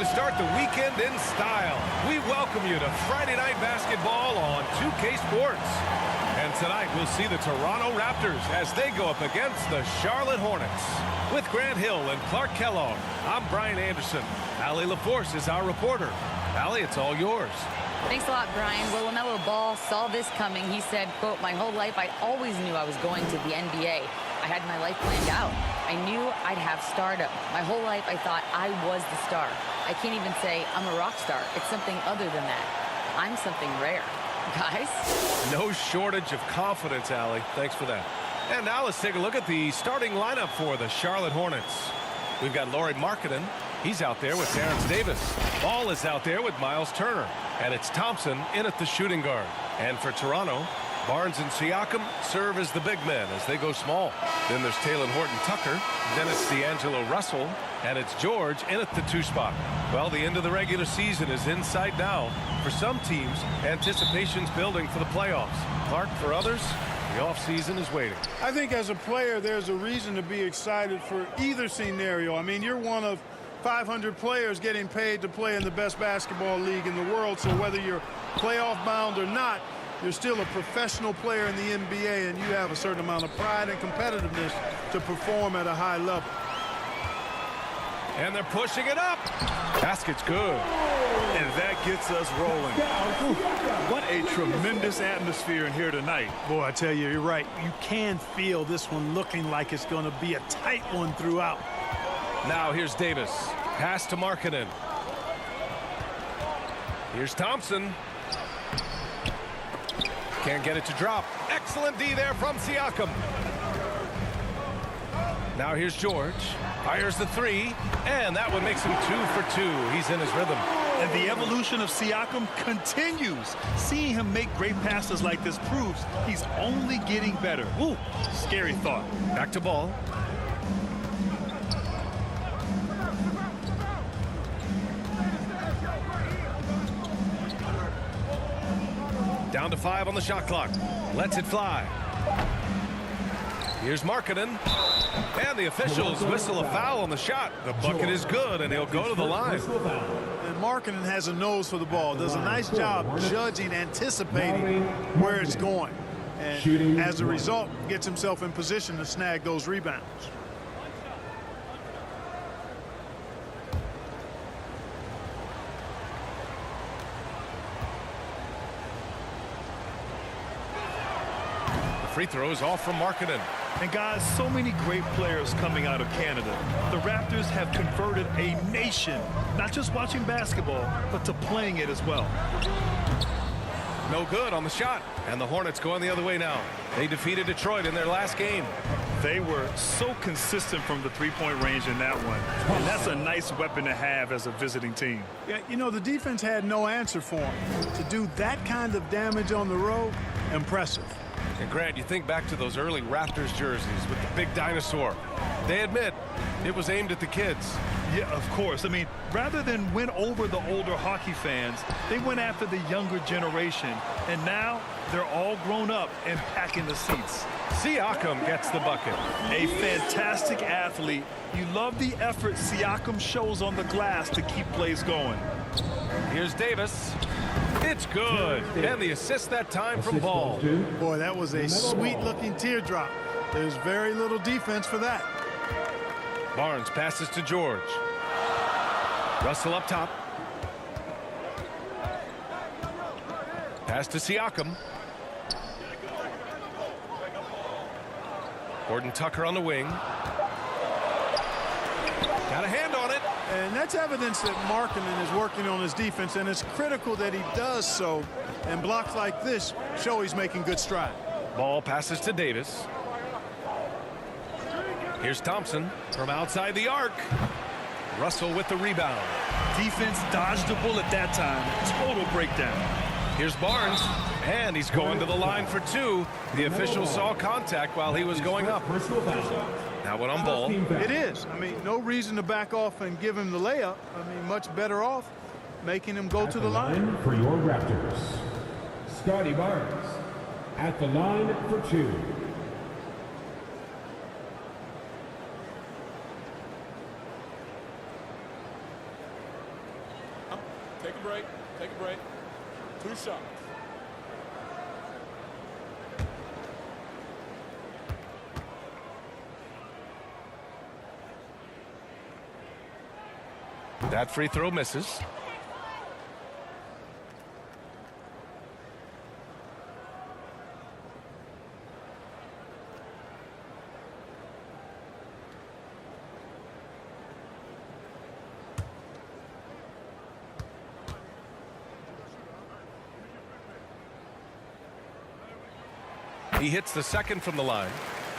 to start the weekend in style. We welcome you to Friday Night Basketball on 2K Sports. And tonight we'll see the Toronto Raptors as they go up against the Charlotte Hornets. With Grant Hill and Clark Kellogg, I'm Brian Anderson. Allie LaForce is our reporter. Allie, it's all yours. Thanks a lot, Brian. Well, LaMelo Ball saw this coming. He said, quote, "My whole life I always knew I was going to the NBA. I had my life planned out. I knew I'd have stardom. My whole life I thought I was the star. I can't even say I'm a rock star. It's something other than that. I'm something rare." Guys? No shortage of confidence, Allie. Thanks for that. And now let's take a look at the starting lineup for the Charlotte Hornets. We've got Lauri Markkanen. He's out there with Terrence Davis. Ball is out there with Miles Turner. And it's Thompson in at the shooting guard. And for Toronto, Barnes and Siakam serve as the big men as they go small. Then there's Taylor Horton-Tucker. Then it's D'Angelo Russell. And it's George in at the 2 spot. Well, the end of the regular season is in sight now. For some teams, anticipation's building for the playoffs. Clark, for others, the offseason is waiting. I think as a player, there's a reason to be excited for either scenario. I mean, you're one of 500 players getting paid to play in the best basketball league in the world. So whether you're playoff bound or not, you're still a professional player in the NBA, and you have a certain amount of pride and competitiveness to perform at a high level. And they're pushing it up. Basket's good. And that gets us rolling. What a tremendous atmosphere in here tonight. Boy, I tell you, you're right. You can feel this one looking like it's going to be a tight one throughout. Now here's Davis. Pass to Markkanen. Here's Thompson. Can't get it to drop. Excellent D there from Siakam. Now here's George. Fires the 3. And that one makes him 2 for 2. He's in his rhythm. And the evolution of Siakam continues. Seeing him make great passes like this proves he's only getting better. Ooh, scary thought. Back to Ball. Down to 5 on the shot clock. Lets it fly. Here's Markkanen. And the officials whistle a foul on the shot. The bucket is good, and he'll go to the line. And Markkanen has a nose for the ball. Does a nice job judging, anticipating where it's going. And as a result, gets himself in position to snag those rebounds. Free throws off from Markkanen. And guys, so many great players coming out of Canada. The Raptors have converted a nation, not just watching basketball, but to playing it as well. No good on the shot. And the Hornets going the other way now. They defeated Detroit in their last game. They were so consistent from the three-point range in that one. And that's a nice weapon to have as a visiting team. Yeah, you know, the defense had no answer for him. To do that kind of damage on the road, impressive. And Grant, you think back to those early Raptors jerseys with the big dinosaur. They admit it was aimed at the kids. Yeah, of course. I mean, rather than win over the older hockey fans, they went after the younger generation. And now they're all grown up and packing the seats. Siakam gets the bucket. A fantastic athlete. You love the effort Siakam shows on the glass to keep plays going. Here's Davis. It's good. And the assist that time from Ball. Boy, that was a sweet-looking teardrop. There's very little defense for that. Barnes passes to George. Russell up top. Pass to Siakam. Horton-Tucker on the wing. Got a hand on it. And that's evidence that Markkanen is working on his defense, and it's critical that he does so. And blocks like this show he's making good stride. Ball passes to Davis. Here's Thompson from outside the arc. Russell with the rebound. Defense dodged the bullet that time. Total breakdown. Here's Barnes, and he's going to the line for 2. The official saw contact while he was going up. Now one on Ball. It is. I mean, no reason to back off and give him the layup. I mean, much better off making him go to the line. For your Raptors, Scotty Barnes at the line for 2. Take a break. Take a break. 2 shots. That free throw misses. He hits the second from the line.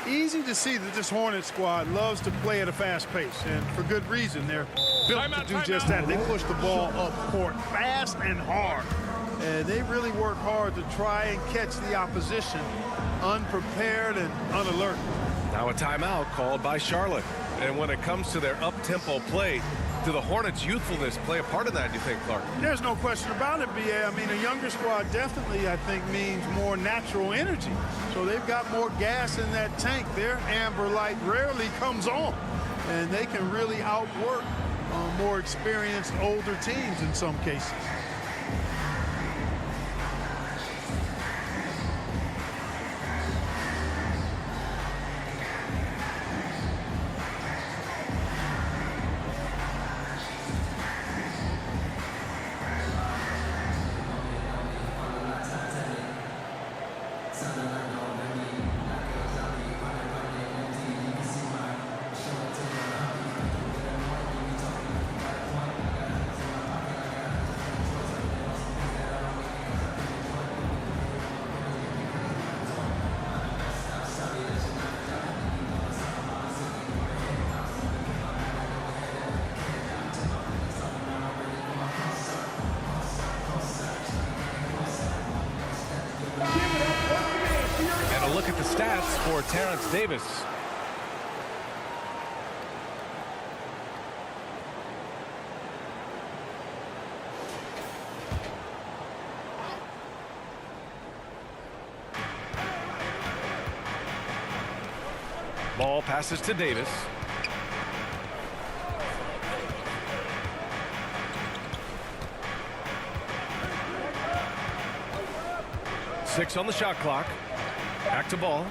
Easy to see that this Hornet squad loves to play at a fast pace, and for good reason. They're built to do just that. They push the ball up court fast and hard. And they really work hard to try and catch the opposition unprepared and unalert. Now a timeout called by Charlotte. And when it comes to their up-tempo play, do the Hornets' youthfulness play a part in that, you think, Clark? There's no question about it, B.A. I mean, a younger squad definitely, I think, means more natural energy. So they've got more gas in that tank. Their amber light rarely comes on. And they can really outwork more experienced, older teams in some cases. Look at the stats for Terrence Davis. Ball passes to Davis. Six on the shot clock. Back to ball.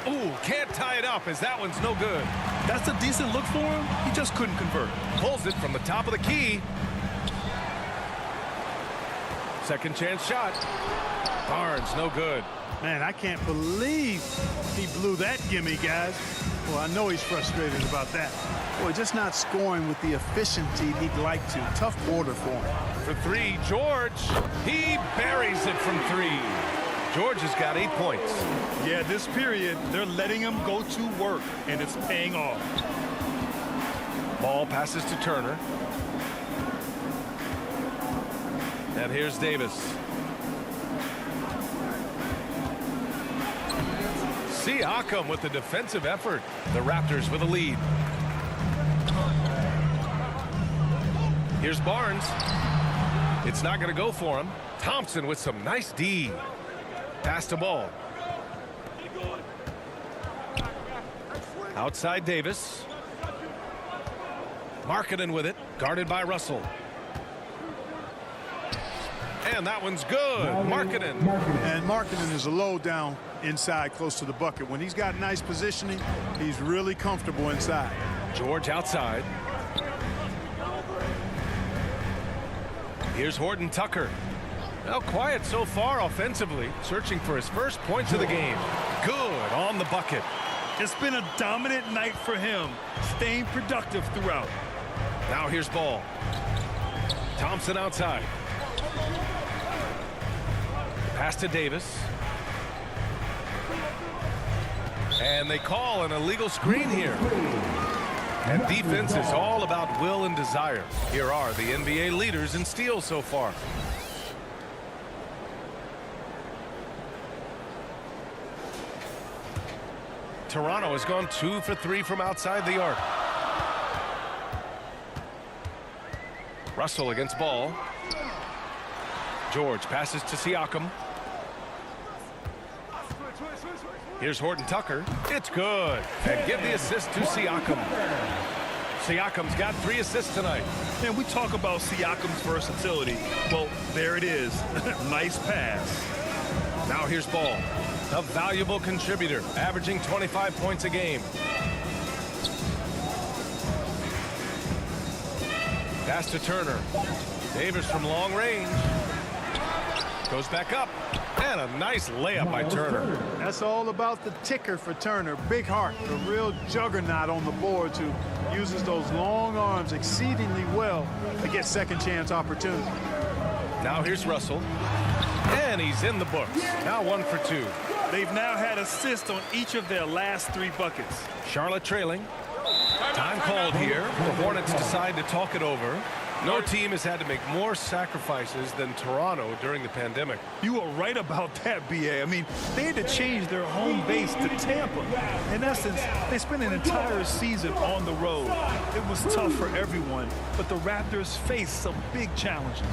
Ooh, can't tie it up as that one's no good. That's a decent look for him. He just couldn't convert. Pulls it from the top of the key. Second chance shot. Barnes, no good. Man, I can't believe he blew that gimme, guys. Well, I know he's frustrated about that. Boy, just not scoring with the efficiency he'd like to. Tough quarter for him. For three, George. He buries it from three. George has got 8 points. Yeah, this period, they're letting him go to work, and it's paying off. Ball passes to Turner. And here's Davis. Siakam with the defensive effort. The Raptors with a lead. Here's Barnes. It's not going to go for him. Thompson with some nice D. Pass to ball. Outside Davis. Markkanen with it. Guarded by Russell. And that one's good. Markkanen. And Markkanen is a low down inside close to the bucket. When he's got nice positioning, he's really comfortable inside. George outside. Here's Horton-Tucker. Now quiet so far offensively, searching for his first points of the game. Good on the bucket. It's been a dominant night for him, staying productive throughout. Now here's Ball. Thompson outside. Pass to Davis. And they call an illegal screen here. And defense is all about will and desire. Here are the NBA leaders in steals so far. Toronto has gone 2 for 3 from outside the arc. Russell against Ball. George passes to Siakam. Here's Horton-Tucker. It's good. And give the assist to Siakam. Siakam's got 3 assists tonight. And we talk about Siakam's versatility. Well, there it is. Nice pass. Now here's Ball, a valuable contributor, averaging 25 points a game. Pass to Turner. Davis from long range. Goes back up. And a nice layup by Turner. That's all about the ticker for Turner. Big heart, a real juggernaut on the boards who uses those long arms exceedingly well to get second chance opportunity. Now here's Russell. And he's in the books. Now 1 for 2. They've now had assists on each of their last 3 buckets. Charlotte trailing. Time called here. The Hornets decide to talk it over. No team has had to make more sacrifices than Toronto during the pandemic. You are right about that, B.A. I mean, they had to change their home base to Tampa. In essence, they spent an entire season on the road. It was tough for everyone, but the Raptors faced some big challenges.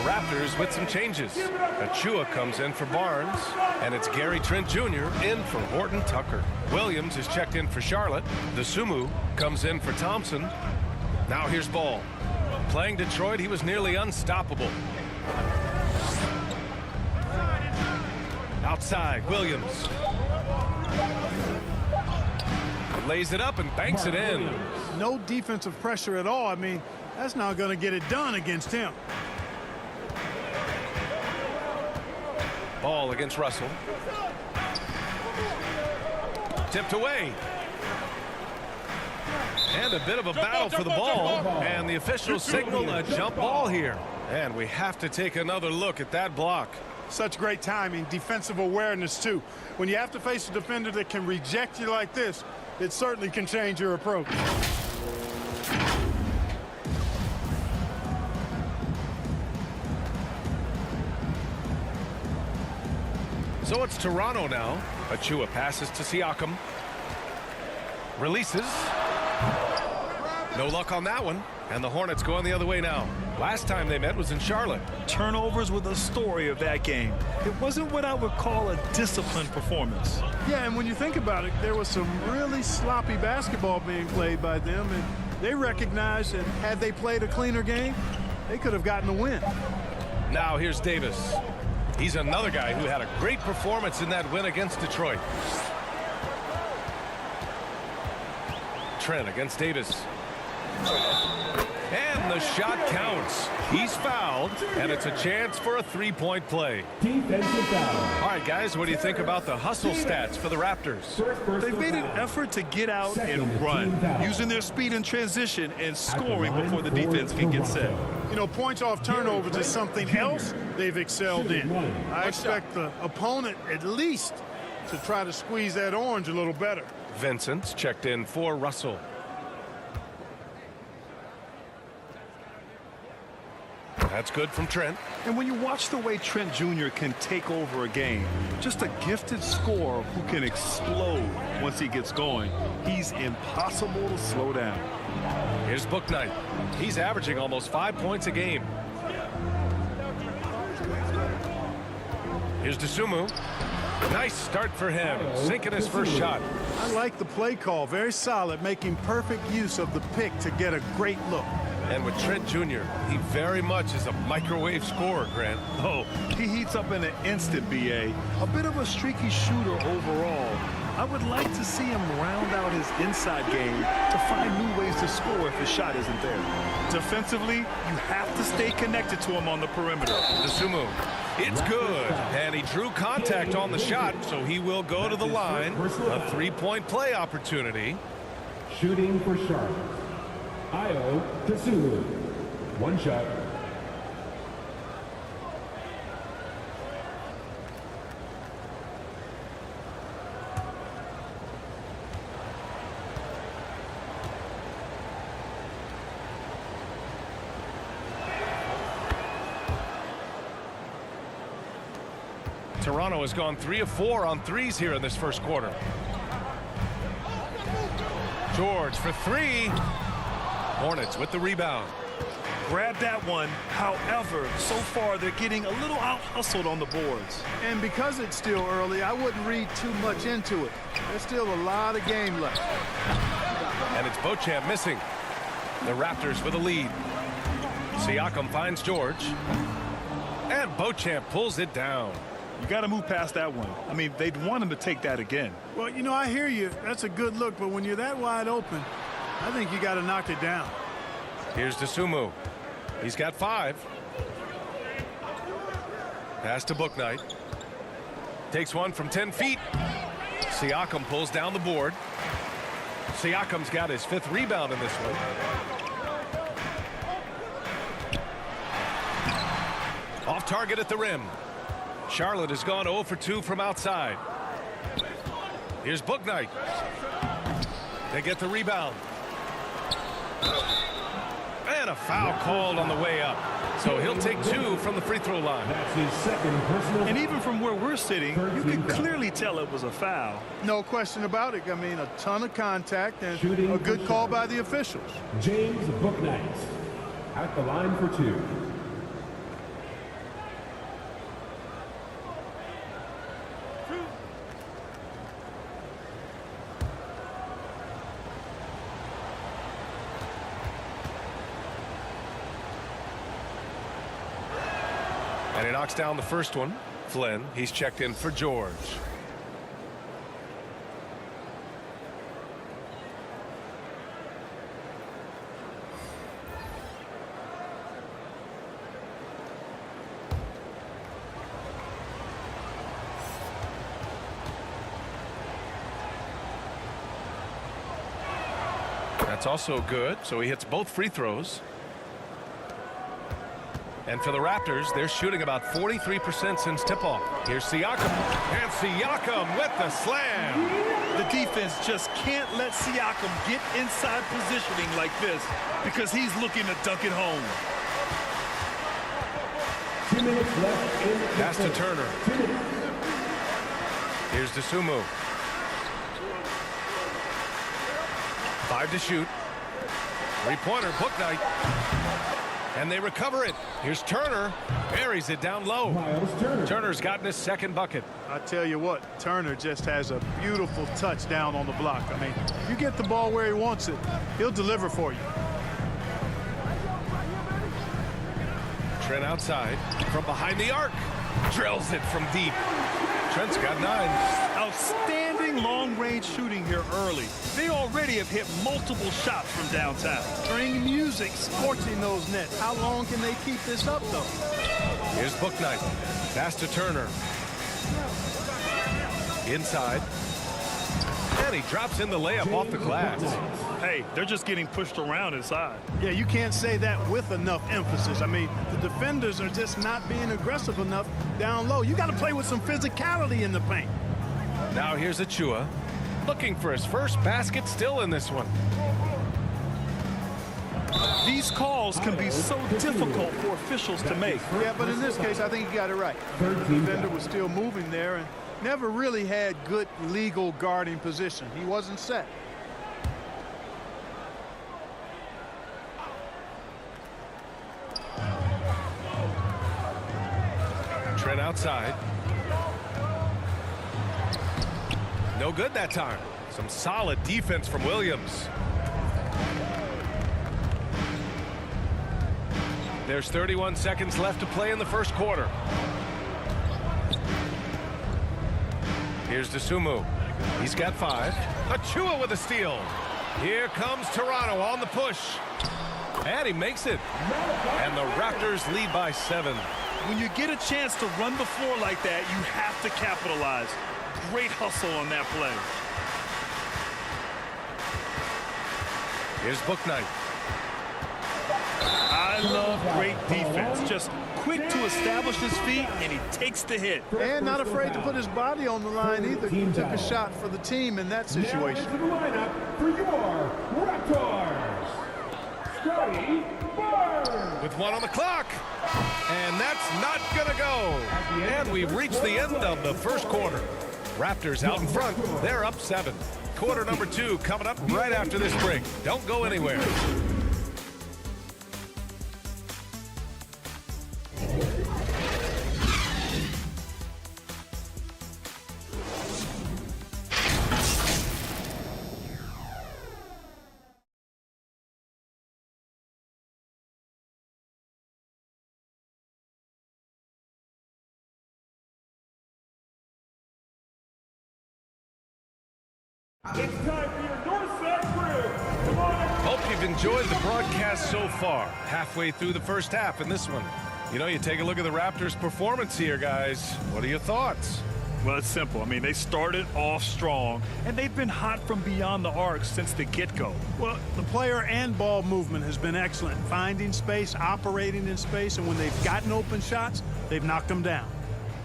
Raptors with some changes. Achua comes in for Barnes, and it's Gary Trent Jr. in for Horton-Tucker. Williams is checked in for Charlotte. Dosunmu comes in for Thompson. Now here's Ball. Playing Detroit, he was nearly unstoppable. Outside, Williams. Lays it up and banks it in. No defensive pressure at all. I mean, that's not going to get it done against him. Ball against Russell. Tipped away. And a bit of a battle for the ball. And the officials signal a jump ball here. And we have to take another look at that block. Such great timing, defensive awareness, too. When you have to face a defender that can reject you like this, it certainly can change your approach. So it's Toronto now. Achua passes to Siakam. Releases. No luck on that one. And the Hornets going the other way now. Last time they met was in Charlotte. Turnovers were the story of that game. It wasn't what I would call a disciplined performance. Yeah, and when you think about it, there was some really sloppy basketball being played by them, and they recognized that had they played a cleaner game, they could have gotten a win. Now here's Davis. He's another guy who had a great performance in that win against Detroit. Trent against Davis. And the shot counts. He's fouled, and it's a chance for a three-point play. Defensive foul. All right, guys, what do you think about the hustle stats for the Raptors? They've made an effort to get out and run, using their speed in transition and scoring before the defense can get set. You know, points off turnovers is something else they've excelled in. I expect the opponent at least to try to squeeze that orange a little better. Vincent's checked in for Russell. That's good from Trent. And when you watch the way Trent Jr. can take over a game, just a gifted scorer who can explode once he gets going, he's impossible to slow down. Here's Bouknight. He's averaging almost 5 points a game. Here's Dosunmu. Nice start for him, sinking his first shot. I like the play call, very solid, making perfect use of the pick to get a great look. And with Trent Jr., he very much is a microwave scorer, Grant. Oh, he heats up in an instant, B.A. A bit of a streaky shooter overall, I would like to see him round out his inside game to find new ways to score if his shot isn't there. Defensively, you have to stay connected to him on the perimeter. DeSumo. It's good. And he drew contact on the shot, so he will go to the line. A three-point play opportunity. Shooting for Charlotte. Io Kasulu. One shot. Toronto has gone 3 of 4 on threes here in this first quarter. George for 3. Hornets with the rebound. Grab that one. However, so far they're getting a little out-hustled on the boards. And because it's still early, I wouldn't read too much into it. There's still a lot of game left. And it's Beauchamp missing. The Raptors with a lead. Siakam finds George. And Beauchamp pulls it down. You got to move past that one. I mean, they'd want him to take that again. Well, you know, I hear you. That's a good look, but when you're that wide open, I think you got to knock it down. Here's DeSumo. He's got 5. Pass to Bouknight. Takes one from 10 feet. Siakam pulls down the board. Siakam's got his 5th rebound in this one. Off target at the rim. Charlotte has gone 0 for 2 from outside. Here's Bouknight. They get the rebound. And a foul called on the way up. So he'll take 2 from the free throw line. That's his second personal. And even from where we're sitting, you can clearly tell it was a foul. No question about it. I mean, a ton of contact and Shooting a good for call Charlotte. by the officials. James Bouknight at the line for 2. And he knocks down the first one. Flynn, he's checked in for George. That's also good, so he hits both free throws. And for the Raptors, they're shooting about 43% since tip-off. Here's Siakam. And Siakam with the slam. The defense just can't let Siakam get inside positioning like this because he's looking to dunk it home. 2 minutes left in the Pass to fourth. Turner. 2 minutes. Here's DeSumo. 5 to shoot. 3-pointer, Bouknight. And they recover it. Here's Turner. Buries it down low. Miles Turner. Turner's gotten his 2nd bucket. I tell you what, Turner just has a beautiful touch down on the block. I mean, you get the ball where he wants it, he'll deliver for you. Trent outside from behind the arc. Drills it from deep. Trent's got 9. Outstanding long-range shooting here early. They already have hit multiple shots from downtown. String music scorching those nets. How long can they keep this up, though? Here's Bouknight. Pass to Turner. Inside. And he drops in the layup off the glass. Hey, they're just getting pushed around inside. Yeah, you can't say that with enough emphasis. I mean, the defenders are just not being aggressive enough down low. You got to play with some physicality in the paint. Now here's Achua. Looking for his first basket still in this one. These calls can be so difficult for officials to make. Yeah, but in this case, I think he got it right. The defender was still moving there and never really had good legal guarding position. He wasn't set. Trent outside. No good that time. Some solid defense from Williams. There's 31 seconds left to play in the first quarter. Here's DeSumo. He's got 5. Achua with a steal. Here comes Toronto on the push. And he makes it. And the Raptors lead by 7. When you get a chance to run the floor like that, you have to capitalize. Great hustle on that play. Here's Bouknight. I love great defense. Just quick to establish his feet, and he takes the hit. And not afraid to put his body on the line either. He took a shot for the team in that situation. Now into the lineup for your Raptors, Scotty Barnes. With 1 on the clock. And that's not going to go. And we've reached the end of the first quarter. Raptors out in front. They're up 7. Quarter number 2 coming up right after this break. Don't go anywhere. It's time for your North Side Crew. Come on, everybody. Hope you've enjoyed the broadcast so far. Halfway through the first half in this one. You know, you take a look at the Raptors' performance here, guys. What are your thoughts? Well, it's simple. I mean, they started off strong, and they've been hot from beyond the arc since the get-go. Well, the player and ball movement has been excellent. Finding space, operating in space, and when they've gotten open shots, they've knocked them down.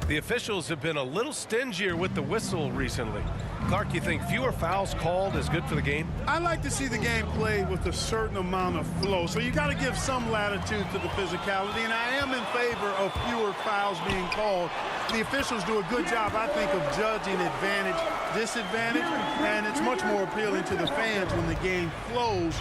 The officials have been a little stingier with the whistle recently. Clark, you think fewer fouls called is good for the game? I like to see the game played with a certain amount of flow, so you got to give some latitude to the physicality, and I am in favor of fewer fouls being called. The officials do a good job, I think, of judging advantage, disadvantage, and it's much more appealing to the fans when the game flows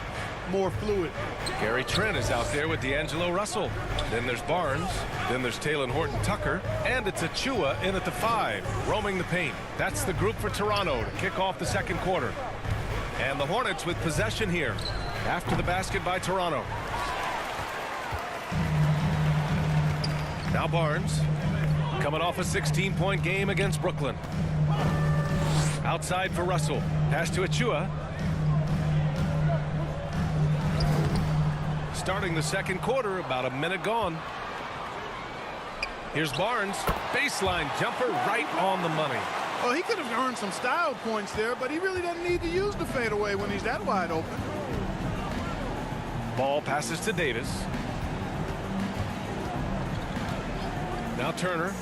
more fluid. Gary Trent is out there with D'Angelo Russell. Then there's Barnes. Then there's Taylor Horton-Tucker. And it's Achua in at the 5, roaming the paint. That's the group for Toronto to kick off the second quarter. And the Hornets with possession here after the basket by Toronto. Now Barnes coming off a 16-point game against Brooklyn. Outside for Russell. Pass to Achua. Starting the second quarter, about a minute gone. Here's Barnes. Baseline jumper right on the money. Well, he could have earned some style points there, but he really doesn't need to use the fadeaway when he's that wide open. Ball passes to Davis. Now Turner.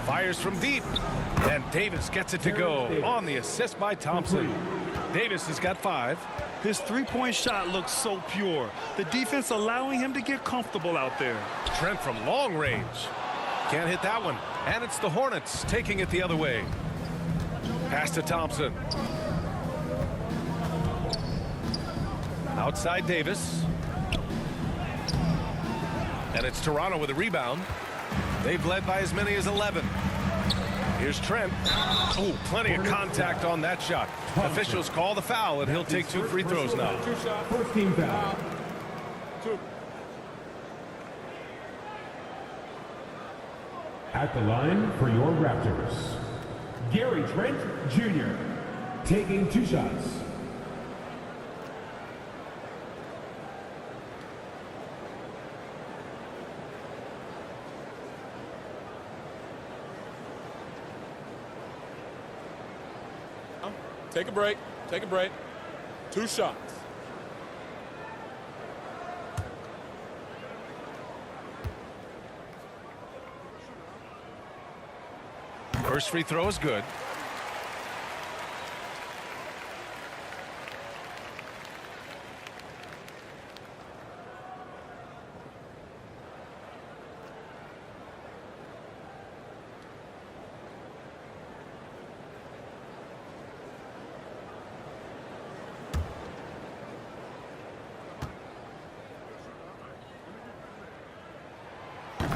Fires from deep. And Davis gets it to go on the assist by Thompson. Davis has got 5. His three-point shot looks so pure. The defense allowing him to get comfortable out there. Trent from long range. Can't hit that one. And it's the Hornets taking it the other way. Pass to Thompson. Outside Davis. And it's Toronto with a rebound. They've led by as many as 11. Here's Trent. Oh, plenty of contact on that shot. Officials call the foul, and he'll take 2 free throws now. First team foul. 2. At the line for your Raptors, Gary Trent Jr. taking 2 shots. Take a break. Take a break. 2 shots. First free throw is good.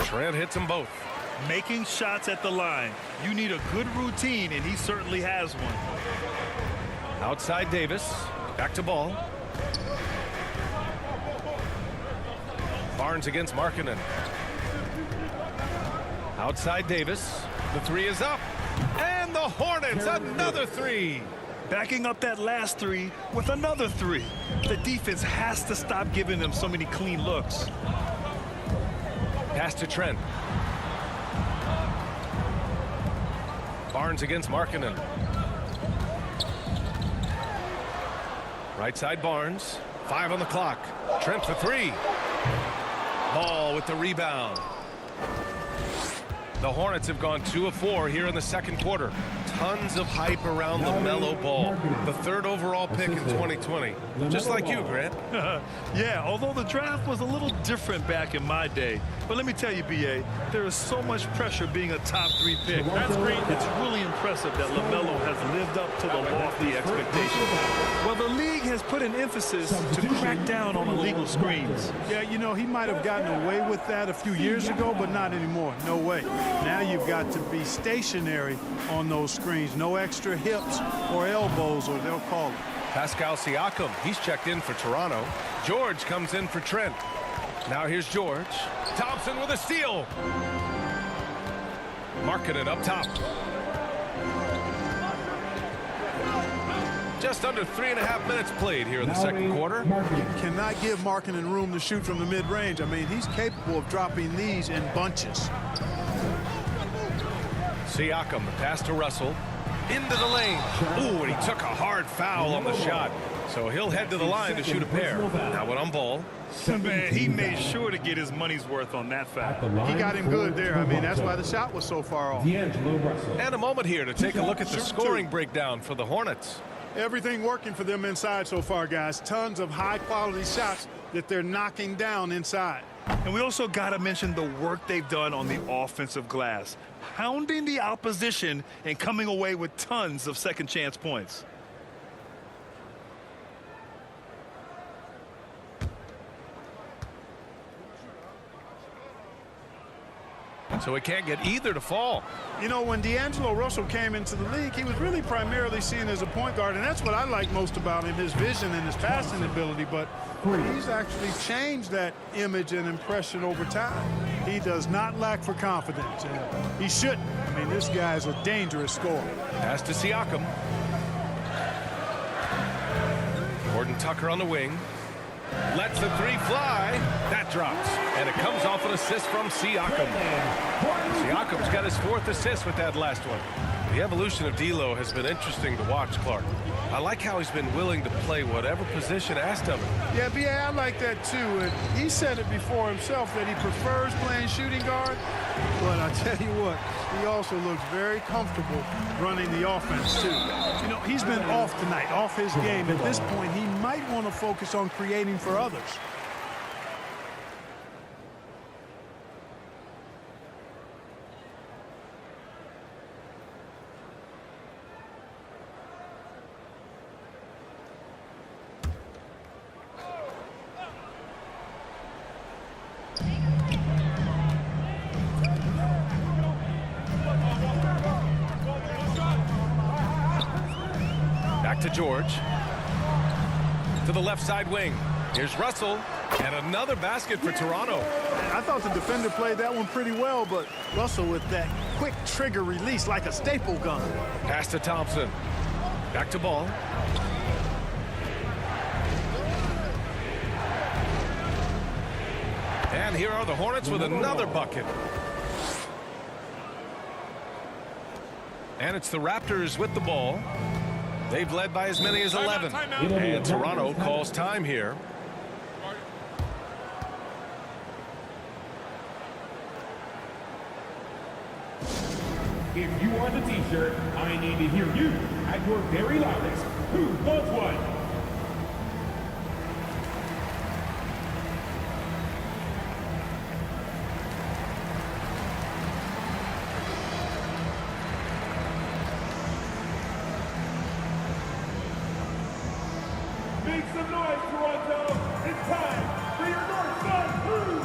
Trent hits them both. Making shots at the line. You need a good routine, and he certainly has one. Outside Davis. Back to ball. Barnes against Markkanen. Outside Davis. The three is up. And the Hornets, another three. Backing up that last three with another three. The defense has to stop giving them so many clean looks. Pass to Trent. Barnes against Markkanen. Right side Barnes. 5 on the clock. Trent for three. Ball with the rebound. The Hornets have gone 2 of 4 here in the second quarter. Tons of hype around LaMelo Ball, the 3rd overall pick in 2020. Just like you, Grant. Yeah, although the draft was a little different back in my day. But let me tell you, B.A., there is so much pressure being a top 3 pick. That's great. It's really impressive that LaMelo has lived up to the lofty expectations. Well, the league has put an emphasis to crack down on illegal screens. Yeah, you know, he might have gotten away with that a few years ago, but not anymore. No way. Now you've got to be stationary on those screens. No extra hips or elbows, or they'll call it. Pascal Siakam, he's checked in for Toronto. George comes in for Trent. Now here's George. Thompson with a steal. Markkanen up top. Just under 3.5 minutes played here in the second quarter. You cannot give Markkanen room to shoot from the mid-range. I mean, he's capable of dropping these in bunches. Siakam, the pass to Russell. Into the lane. Ooh, and he took a hard foul on the shot. So he'll head to the line to shoot a pair. Now one on ball. Man, he made sure to get his money's worth on that foul. He got him good there. I mean, that's why the shot was so far off. And a moment here to take a look at the scoring breakdown for the Hornets. Everything working for them inside so far, guys. Tons of high-quality shots that they're knocking down inside. And we also got to mention the work they've done on the offensive glass, pounding the opposition and coming away with tons of second-chance points. So he can't get either to fall. You know, when D'Angelo Russell came into the league, he was really primarily seen as a point guard, and that's what I like most about him, his vision and his passing ability. But he's actually changed that image and impression over time. He does not lack for confidence, and he shouldn't. I mean, this guy's a dangerous scorer. Pass to Siakam. Horton-Tucker on the wing. Lets the three fly. That drops. And it comes off an assist from Siakam. Siakam's got his 4th assist with that last one. The evolution of D'Lo has been interesting to watch, Clark. I like how he's been willing to play whatever position asked of him. Yeah, B.A., I like that too. And he said it before himself that he prefers playing shooting guard. But I tell you what, he also looks very comfortable running the offense too. You know, he's been off tonight, off his game. At this point, he might want to focus on creating for others. Back to George. To the left side wing. Here's Russell. And another basket for Toronto. I thought the defender played that one pretty well, but Russell with that quick trigger release like a staple gun. Pass to Thompson. Back to Ball. And here are the Hornets with another bucket. And it's the Raptors with the ball. They've led by as many as 11. And Toronto calls time here. If you want a t-shirt, I need to hear you at your very loudest. Who wants one? Make some noise, Toronto! It's time for your North Side Crew!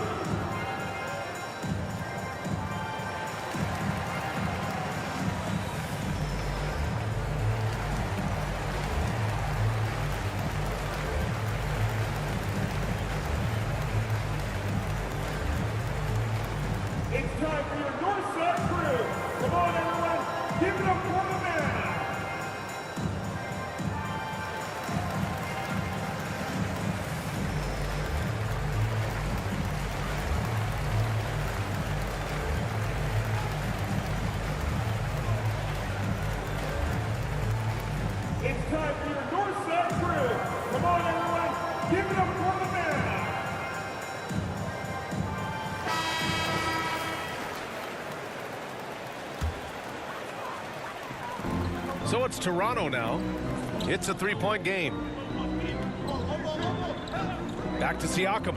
It's time for your North Side Crew! Come on, time for your Northside crew. Come on, everyone. Give it up for the man. So it's Toronto now. It's a three-point game. Back to Siakam.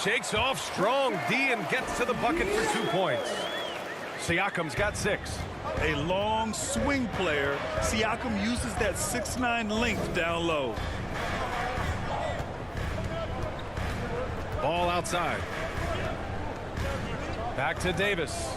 Shakes off strong D and gets to the bucket for 2 points. Siakam's got 6. A long swing player. Siakam uses that 6'9" length down low. Ball outside. Back to Davis.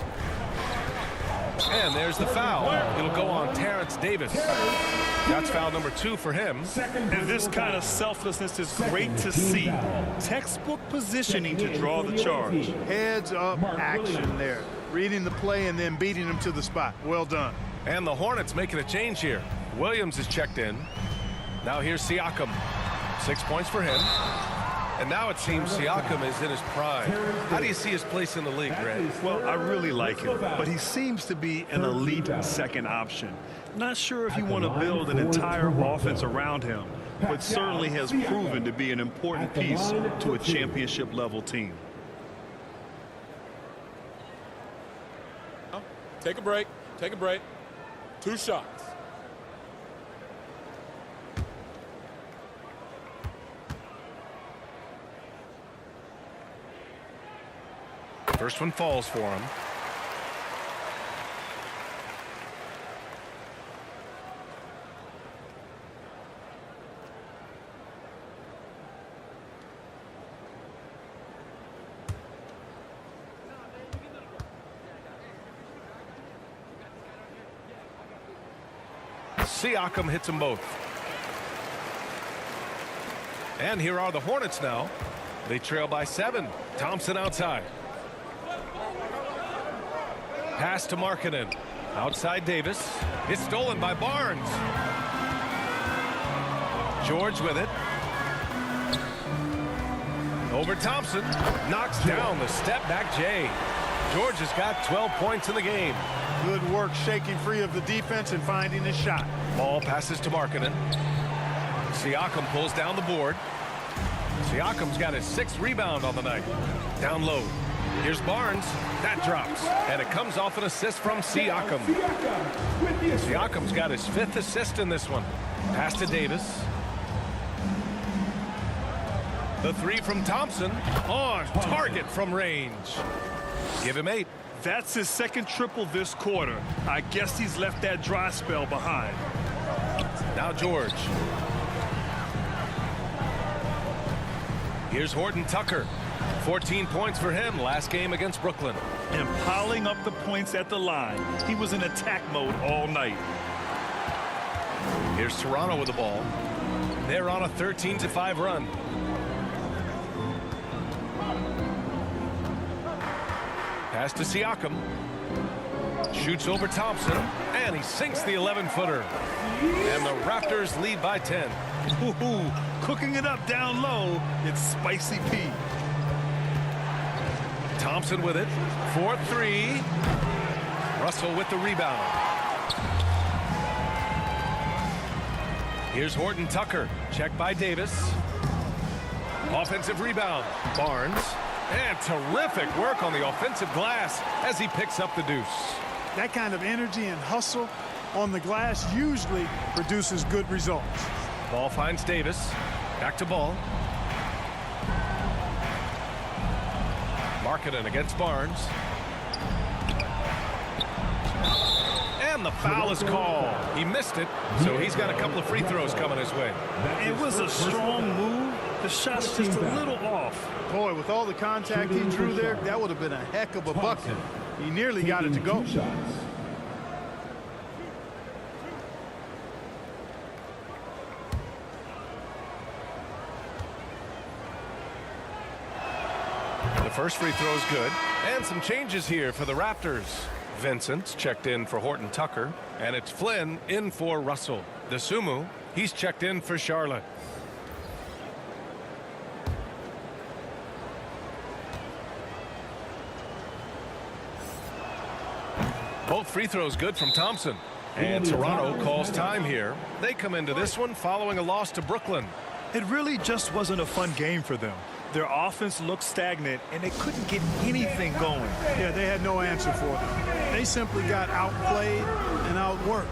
And there's the foul. It'll go on Terrence Davis. That's foul number 2 for him. And this kind of selflessness is great to see. Textbook positioning to draw the charge. Heads up action there. Reading the play and then beating him to the spot. Well done. And the Hornets making a change here. Williams is checked in. Now here's Siakam. 6 points for him. And now it seems Siakam is in his prime. How do you see his place in the league, Greg? Well, I really like him, but he seems to be an elite second option. Not sure if you want to build an entire offense around him, but certainly has proven to be an important piece to a championship-level team. Take a break. Take a break. 2 shots. First one falls for him. Siakam hits them both. And here are the Hornets now. They trail by 7. Thompson outside. Pass to Markkanen. Outside Davis. It's stolen by Barnes. George with it. Over Thompson. Knocks down the step-back Jay. George has got 12 points in the game. Good work shaking free of the defense and finding his shot. Ball passes to Markkanen. Siakam pulls down the board. Siakam's got his 6th rebound on the night. Down low. Here's Barnes. That drops. And it comes off an assist from Siakam. Siakam's got his 5th assist in this one. Pass to Davis. The 3 from Thompson. On target from range. Give him 8. That's his 2nd triple this quarter. I guess he's left that dry spell behind. Now George. Here's Horton-Tucker. 14 points for him last game against Brooklyn. And piling up the points at the line. He was in attack mode all night. Here's Toronto with the ball. They're on a 13-5 run. Pass to Siakam. Shoots over Thompson. And he sinks the 11-footer. And the Raptors lead by 10. Ooh, cooking it up down low. It's Spicy P. Thompson with it. 4-3. Russell with the rebound. Here's Horton-Tucker. Checked by Davis. Offensive rebound. Barnes. And terrific work on the offensive glass as he picks up the deuce. That kind of energy and hustle on the glass usually produces good results. Ball finds Davis. Back to Ball. Markkanen against Barnes. And the foul is called. He missed it, so he's got a couple of free throws coming his way. It was a strong move. The shot's just a little off. Boy, with all the contact he drew there, that would have been a heck of a bucket. He nearly got it to go. The first free throw is good. And some changes here for the Raptors. Vincent's checked in for Horton-Tucker. And it's Flynn in for Russell. The Sumu, he's checked in for Charlotte. Both free throws good from Thompson. And Toronto calls time here. They come into this one following a loss to Brooklyn. It really just wasn't a fun game for them. Their offense looked stagnant, and they couldn't get anything going. Yeah, they had no answer for them. They simply got outplayed and outworked.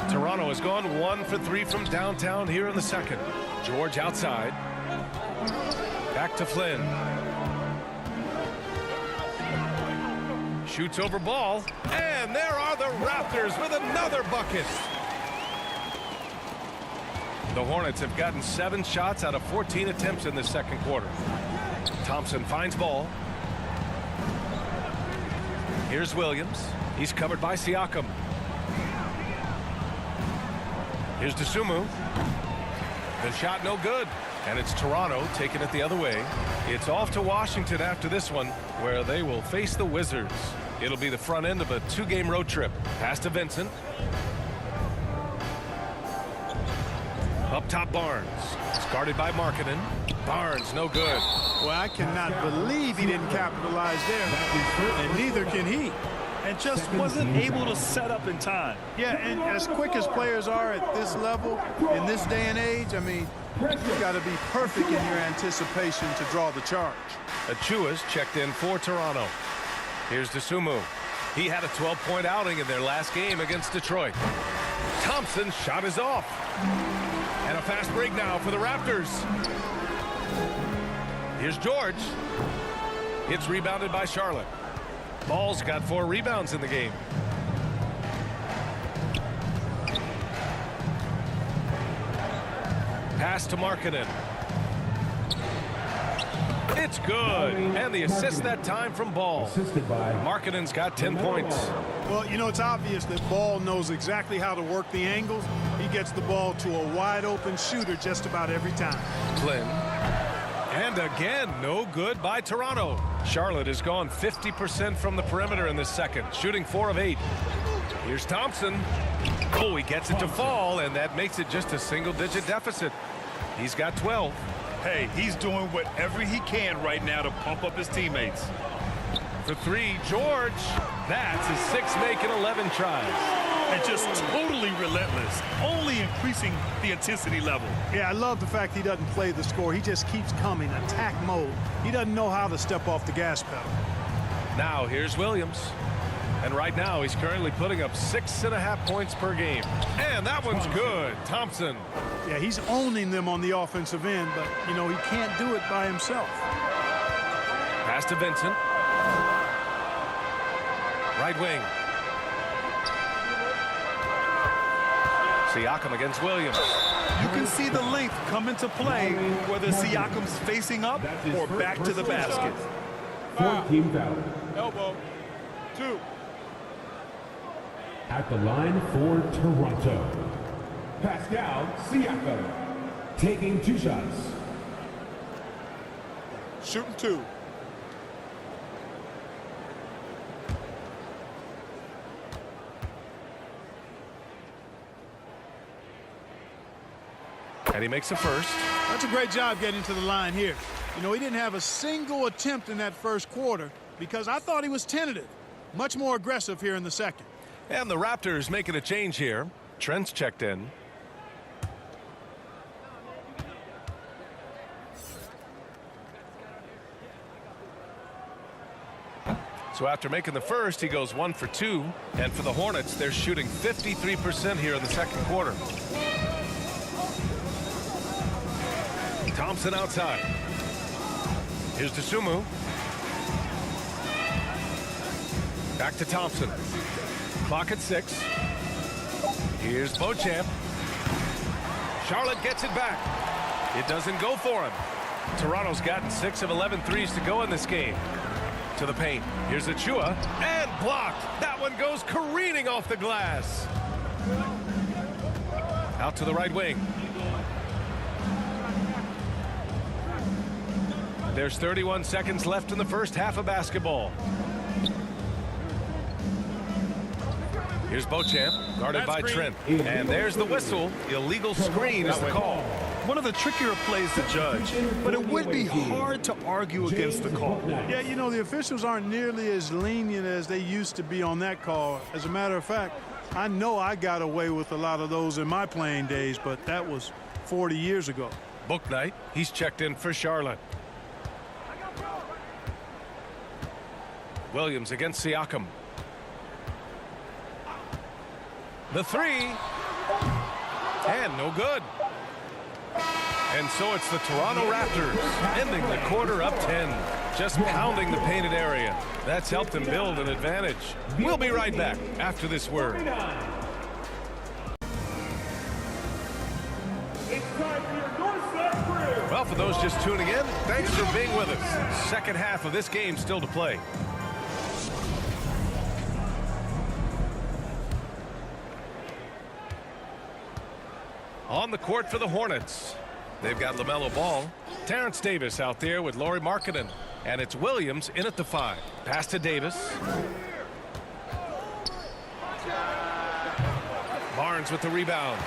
Toronto has gone 1 for 3 from downtown here in the second. George outside. Back to Flynn. Shoots over ball. And there are the Raptors with another bucket. The Hornets have gotten 7 shots out of 14 attempts in the second quarter. Thompson finds ball. Here's Williams. He's covered by Siakam. Here's Dosunmu. The shot no good. And it's Toronto taking it the other way. It's off to Washington after this one, where they will face the Wizards. It'll be the front end of a 2-game road trip. Pass to Vincent. Up top, Barnes. It's guarded by Markkanen. Barnes, no good. Well, I cannot believe he didn't capitalize there. And neither can he. And just wasn't able to set up in time. Yeah, and as quick as players are at this level, in this day and age, I mean, you've got to be perfect in your anticipation to draw the charge. Achua's checked in for Toronto. Here's Dosunmu. He had a 12-point outing in their last game against Detroit. Thompson's shot is off. And a fast break now for the Raptors. Here's George. It's rebounded by Charlotte. Ball's got 4 rebounds in the game. Pass to Markkanen. It's good. And the assist that time from Ball. Markkanen's got 10 points. Well, you know, it's obvious that Ball knows exactly how to work the angles. He gets the ball to a wide-open shooter just about every time. Flynn. And again, no good by Toronto. Charlotte has gone 50% from the perimeter in this second, shooting 4 of 8. Here's Thompson. Oh, he gets it to fall, and that makes it just a single-digit deficit. He's got 12. Hey, he's doing whatever he can right now to pump up his teammates. For 3, George. That's his 6th make in 11 tries. And just totally relentless, only increasing the intensity level. Yeah, I love the fact he doesn't play the score. He just keeps coming, attack mode. He doesn't know how to step off the gas pedal. Now here's Williams. And right now he's currently putting up 6.5 points per game. And that one's good. Thompson. Yeah, he's owning them on the offensive end, but, you know, he can't do it by himself. Pass to Vincent. Right wing. Siakam against Williams. You can see the length come into play, whether Siakam's facing up or back to the basket. 14 foul. Elbow. 2. At the line for Toronto, Pascal Siakam, taking 2 shots. Shooting 2. And he makes a first. That's a great job getting to the line here. You know, he didn't have a single attempt in that first quarter because I thought he was tentative. Much more aggressive here in the second. And the Raptors making a change here. Trent's checked in. So after making the first, he goes 1 for 2. And for the Hornets, they're shooting 53% here in the second quarter. Thompson outside. Here's DeSumo. Back to Thompson. Clock at 6. Here's Beauchamp. Charlotte gets it back. It doesn't go for him. Toronto's gotten 6 of 11 threes to go in this game. To the paint. Here's Achua. And blocked. That one goes careening off the glass. Out to the right wing. There's 31 seconds left in the first half of basketball. Here's Beauchamp, guarded by Trent. And there's the whistle. Illegal screen is the call. One of the trickier plays to judge, but it would be hard to argue against the call. Yeah, you know, the officials aren't nearly as lenient as they used to be on that call. As a matter of fact, I know I got away with a lot of those in my playing days, but that was 40 years ago. Book night. He's checked in for Charlotte. Williams against Siakam. The three. And no good. And so it's the Toronto Raptors ending the quarter up 10. Just pounding the painted area. That's helped them build an advantage. We'll be right back after this word. Well, for those just tuning in, thanks for being with us. Second half of this game still to play. On the court for the Hornets. They've got LaMelo Ball. Terrence Davis out there with Lauri Markkanen. And it's Williams in at the 5. Pass to Davis. Barnes with the rebound.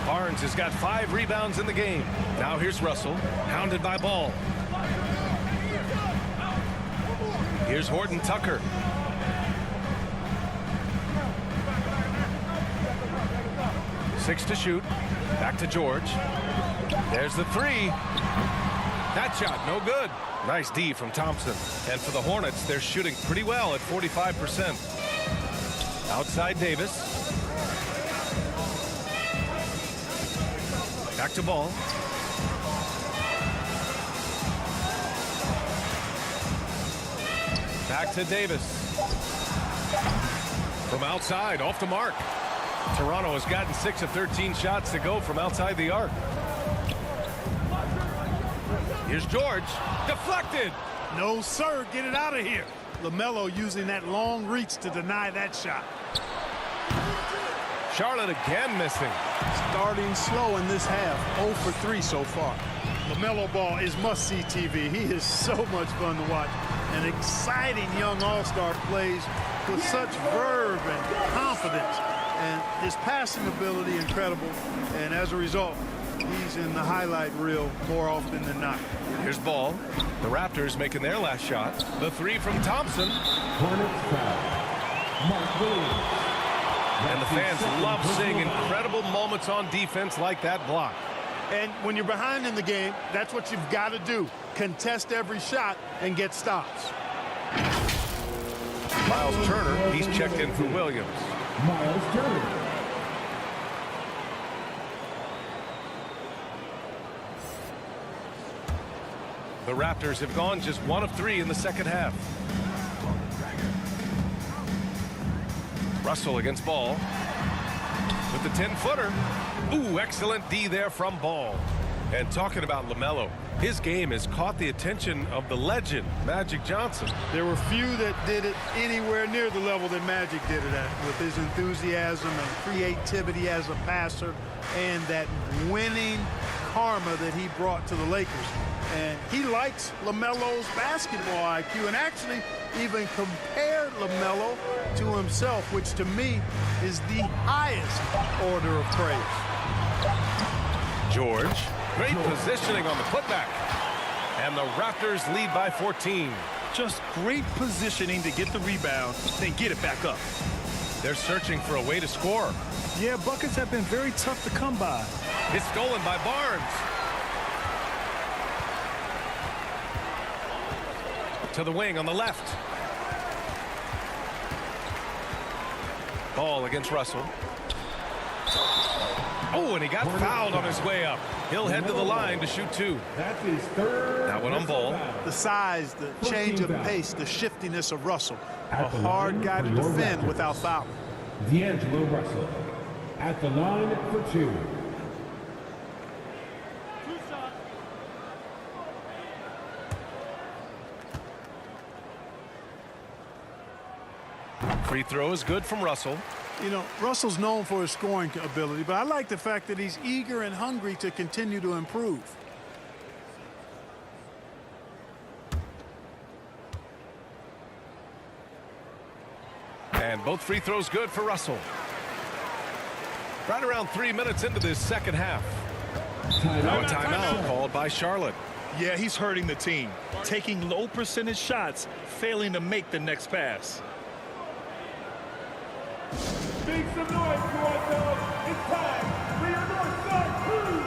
Barnes has got 5 rebounds in the game. Now here's Russell, hounded by Ball. Here's Horton-Tucker. Six to shoot. Back to George. There's the 3. That shot, no good. Nice D from Thompson. And for the Hornets, they're shooting pretty well at 45%. Outside Davis. Back to Ball. Back to Davis. From outside, off the mark. Toronto has gotten 6 of 13 shots to go from outside the arc. Here's George. Deflected. No, sir. Get it out of here. LaMelo using that long reach to deny that shot. Charlotte again missing. Starting slow in this half. 0 for 3 so far. LaMelo Ball is must-see TV. He is so much fun to watch. An exciting young all-star plays with such verve and confidence. And his passing ability incredible. And as a result, he's in the highlight reel more often than not. Here's Ball. The Raptors making their last shot. The 3 from Thompson. Hornets foul. Mark Williams. And the fans love seeing incredible moments on defense like that block. And when you're behind in the game, that's what you've got to do. Contest every shot and get stops. Miles Turner, he's checked in for Williams. Miles Turner. The Raptors have gone just 1 of 3 in the second half. Russell against Ball. With the 10-footer. Ooh, excellent D there from Ball. And talking about LaMelo, his game has caught the attention of the legend, Magic Johnson. There were few that did it anywhere near the level that Magic did it at, with his enthusiasm and creativity as a passer and that winning karma that he brought to the Lakers. And he likes LaMelo's basketball IQ and actually even compared LaMelo to himself, which to me is the highest order of praise. George, great positioning on the putback. And the Raptors lead by 14. Just great positioning to get the rebound, then get it back up. They're searching for a way to score. Yeah, buckets have been very tough to come by. It's stolen by Barnes. To the wing on the left. Ball against Russell. Oh, and he got fouled on his way up. He'll head to the line to shoot 2. That's his third. That one on ball. The size, the change of pace, the shiftiness of Russell. A At the hard line guy to for your defend Raptors. without fouling. D'Angelo Russell at the line for 2. Free throw is good from Russell. You know, Russell's known for his scoring ability, but I like the fact that he's eager and hungry to continue to improve. And both free throws good for Russell. Right around 3 minutes into this second half. Now a timeout called by Charlotte. Yeah, he's hurting the team. Taking low percentage shots, failing to make the next pass. Make some noise to ourselves. It's time for your North Side Crew.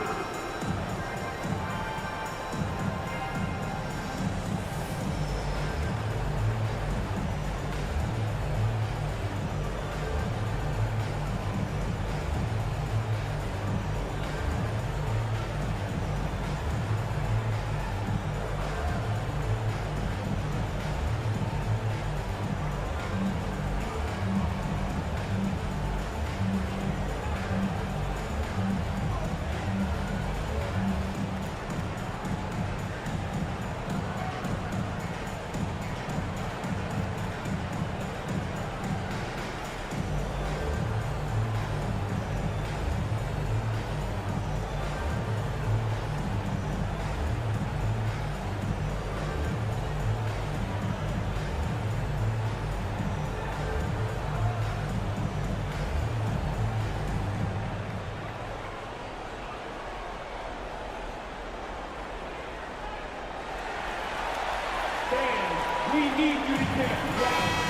We need you to get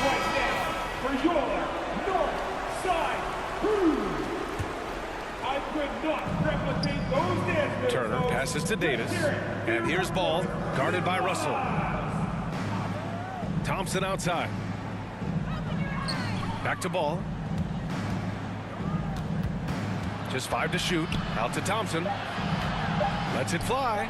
right now for your North Side Crew. I could not replicate those dance. Turner passes to Davis. And here's ball, guarded by Russell. Thompson outside. Back to ball. Just 5 to shoot. Out to Thompson. Lets it fly.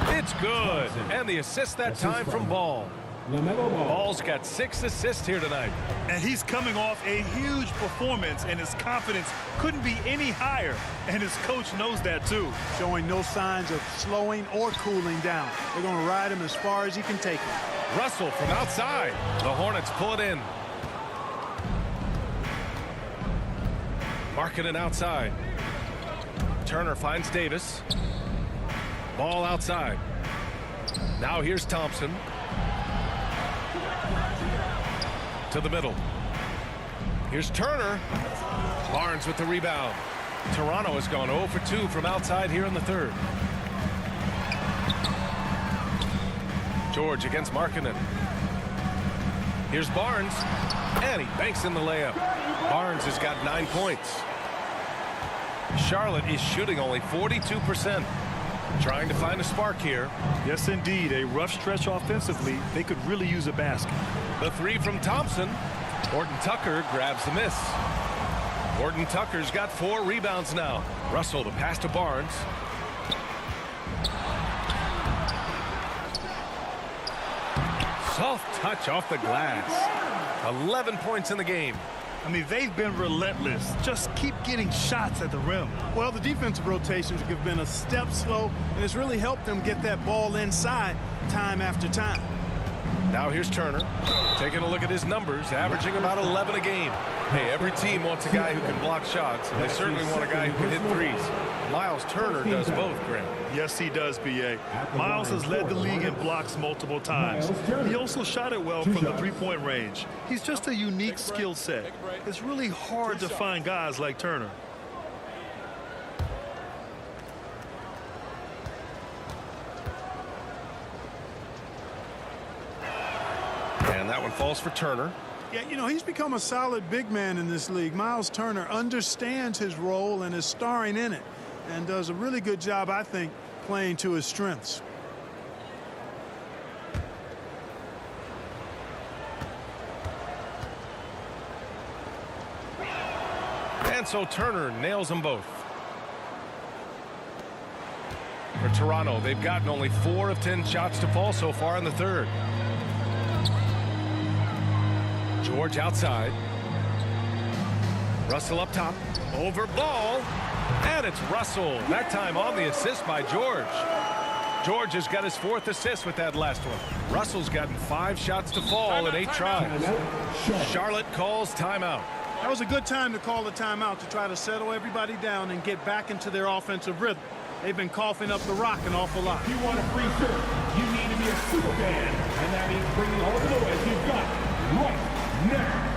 It's good. And the assist that time from Ball. Ball's got 6 assists here tonight. And he's coming off a huge performance, and his confidence couldn't be any higher. And his coach knows that, too. Showing no signs of slowing or cooling down. They're going to ride him as far as he can take him. Russell from outside. The Hornets pull it in. Markkanen outside. Turner finds Davis. Ball outside. Now here's Thompson. To the middle. Here's Turner. Barnes with the rebound. Toronto has gone 0 for 2 from outside here in the third. George against Markkanen. Here's Barnes. And he banks in the layup. Barnes has got 9 points. Charlotte is shooting only 42%. Trying to find a spark here. Yes, indeed. A rough stretch offensively. They could really use a basket. The 3 from Thompson. Horton-Tucker grabs the miss. Horton-Tucker's got 4 rebounds now. Russell, the pass to Barnes. Soft touch off the glass. 11 points in the game. I mean, they've been relentless. Just keep getting shots at the rim. Well, the defensive rotations have been a step slow, and it's really helped them get that ball inside time after time. Now here's Turner. Taking a look at his numbers, averaging about 11 a game. Hey, every team wants a guy who can block shots, and they certainly want a guy who can hit threes. Miles Turner does both, Graham. Yes, he does, B.A. Miles has led the league in blocks multiple times. He also shot it well from the three-point range. He's just a unique skill set. It's really hard to find guys like Turner. And that one falls for Turner. Yeah, you know, he's become a solid big man in this league. Miles Turner understands his role and is starring in it, and does a really good job, I think, playing to his strengths. And so Turner nails them both. For Toronto, they've gotten only 4 of 10 shots to fall so far in the third. George outside. Russell up top. Over Ball. And it's Russell. That time on the assist by George. George has got his 4th assist with that last one. Russell's gotten 5 shots to fall in 8 tries. Charlotte calls timeout. That was a good time to call the timeout to try to settle everybody down and get back into their offensive rhythm. They've been coughing up the rock an awful lot. If you want a free shirt, you need to be a super fan. And that means bringing all the noise you've got right now.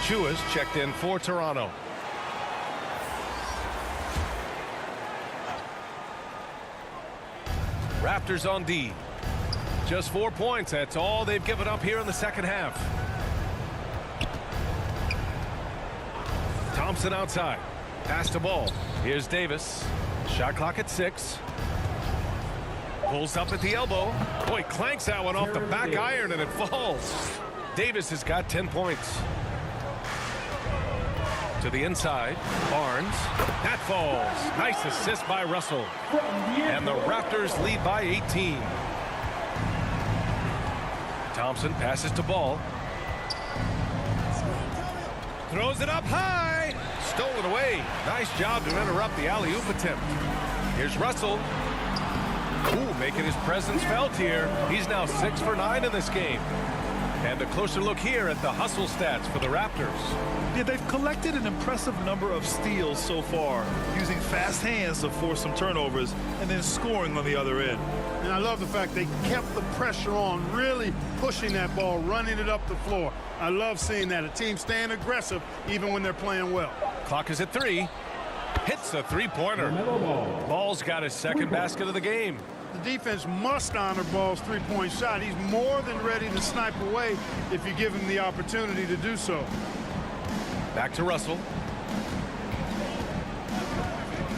Chua's checked in for Toronto. Raptors on D. Just 4 points. That's all they've given up here in the second half. Thompson outside. Pass to Ball. Here's Davis. Shot clock at 6. Pulls up at the elbow. Boy, clanks that one off the back iron and it falls. Davis has got 10 points. To the inside. Barnes. That falls. Nice assist by Russell. And the Raptors lead by 18. Thompson passes to Ball. Throws it up high. Stolen away. Nice job to interrupt the alley-oop attempt. Here's Russell. Ooh, making his presence felt here. He's now 6 for 9 in this game. And a closer look here at the hustle stats for the Raptors. Yeah, they've collected an impressive number of steals so far, using fast hands to force some turnovers and then scoring on the other end. And I love the fact they kept the pressure on, really pushing that ball, running it up the floor. I love seeing that. A team staying aggressive even when they're playing well. Clock is at 3. Hits a three-pointer. Ball's got his second basket of the game. The defense must honor Ball's three-point shot. He's more than ready to snipe away if you give him the opportunity to do so. Back to Russell.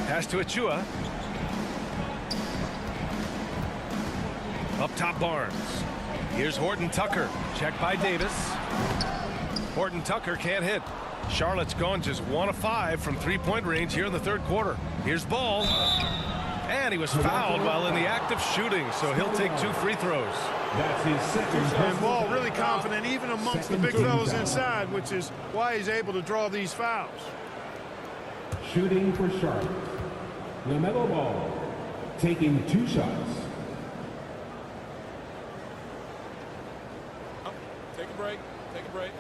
Pass to Achua. Up top, Barnes. Here's Horton-Tucker. Checked by Davis. Horton-Tucker can't hit. Charlotte's gone just 1 of 5 from three-point range here in the third quarter. Here's Ball. And he was fouled while in the act of shooting, so he'll take 2 free throws. That's his second. And Ball really confident even amongst the big fellas inside, which is why he's able to draw these fouls. Shooting for Charlotte. LaMelo Ball taking 2 shots. Take a break. Take a break.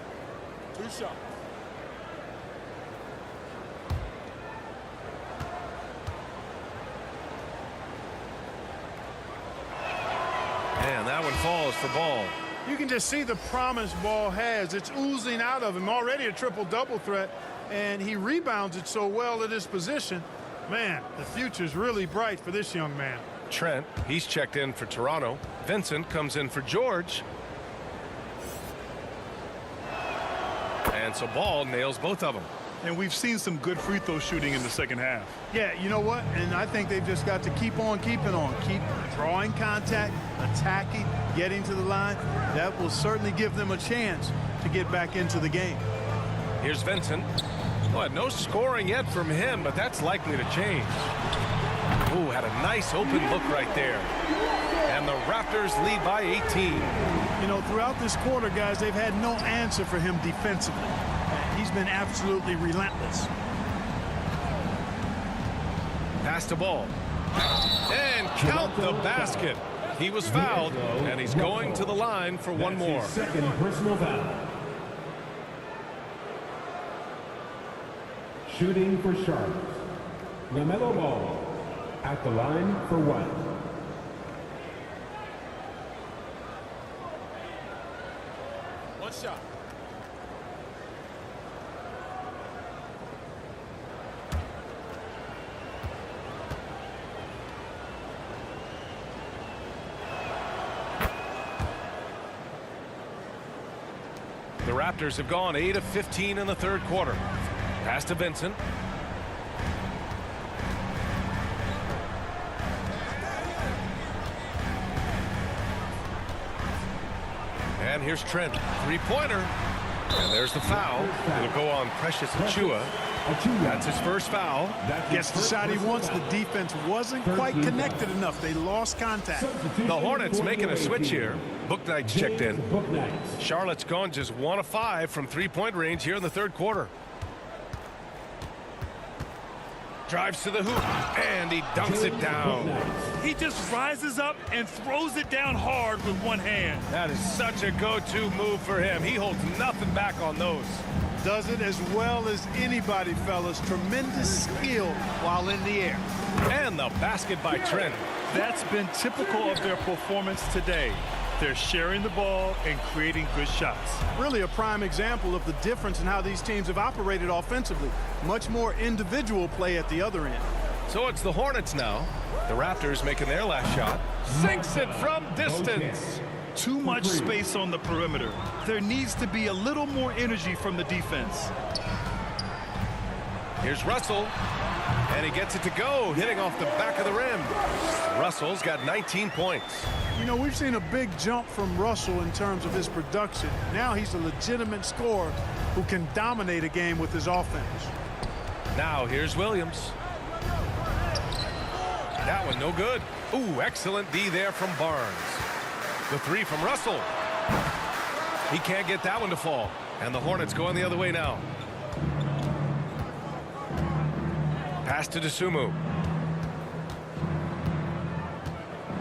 2 shots. And that one falls for Ball. You can just see the promise Ball has. It's oozing out of him. Already a triple-double threat, and he rebounds it so well at his position. Man, the future's really bright for this young man. Trent, he's checked in for Toronto. Vincent comes in for George. And so Ball nails both of them. And we've seen some good free throw shooting in the second half. Yeah, you know what? And I think they've just got to keep on keeping on. Keep drawing contact, attacking, getting to the line. That will certainly give them a chance to get back into the game. Here's Vincent. Well, no scoring yet from him, but that's likely to change. Ooh, had a nice open look right there. And the Raptors lead by 18. You know, throughout this quarter, guys, they've had no answer for him defensively. He's been absolutely relentless. Pass the ball. And count the basket. He was fouled, and he's going to the line for one more. Second personal foul. Shooting for Charlotte. LaMelo Ball at the line for one. One shot. The Raptors have gone 8 of 15 in the third quarter. Pass to Vincent. And here's Trent. Three-pointer. And there's the foul. It'll go on Precious Achiuwa. That's his first foul. Gets the shot he wants. The defense wasn't quite connected enough. They lost contact. The Hornets making a switch here. Bouknight's checked in. Charlotte's gone just 1 of 5 from three-point range here in the third quarter. Drives to the hoop, and he dunks it down. He just rises up and throws it down hard with one hand. That is such a go-to move for him. He holds nothing back on those. Does it as well as anybody, fellas. Tremendous skill while in the air. And the basket by Trent. That's been typical of their performance today. They're sharing the ball and creating good shots. Really a prime example of the difference in how these teams have operated offensively. Much more individual play at the other end. So it's the Hornets now. The Raptors making their last shot. Sinks it from distance. Too much space on the perimeter. There needs to be a little more energy from the defense. Here's Russell. And he gets it to go, hitting off the back of the rim. Russell's got 19 points. You know, we've seen a big jump from Russell in terms of his production. Now he's a legitimate scorer who can dominate a game with his offense. Now here's Williams. That one no good. Ooh, excellent D there from Barnes. The three from Russell. He can't get that one to fall. And the Hornets going the other way now. Pass to Dosunmu.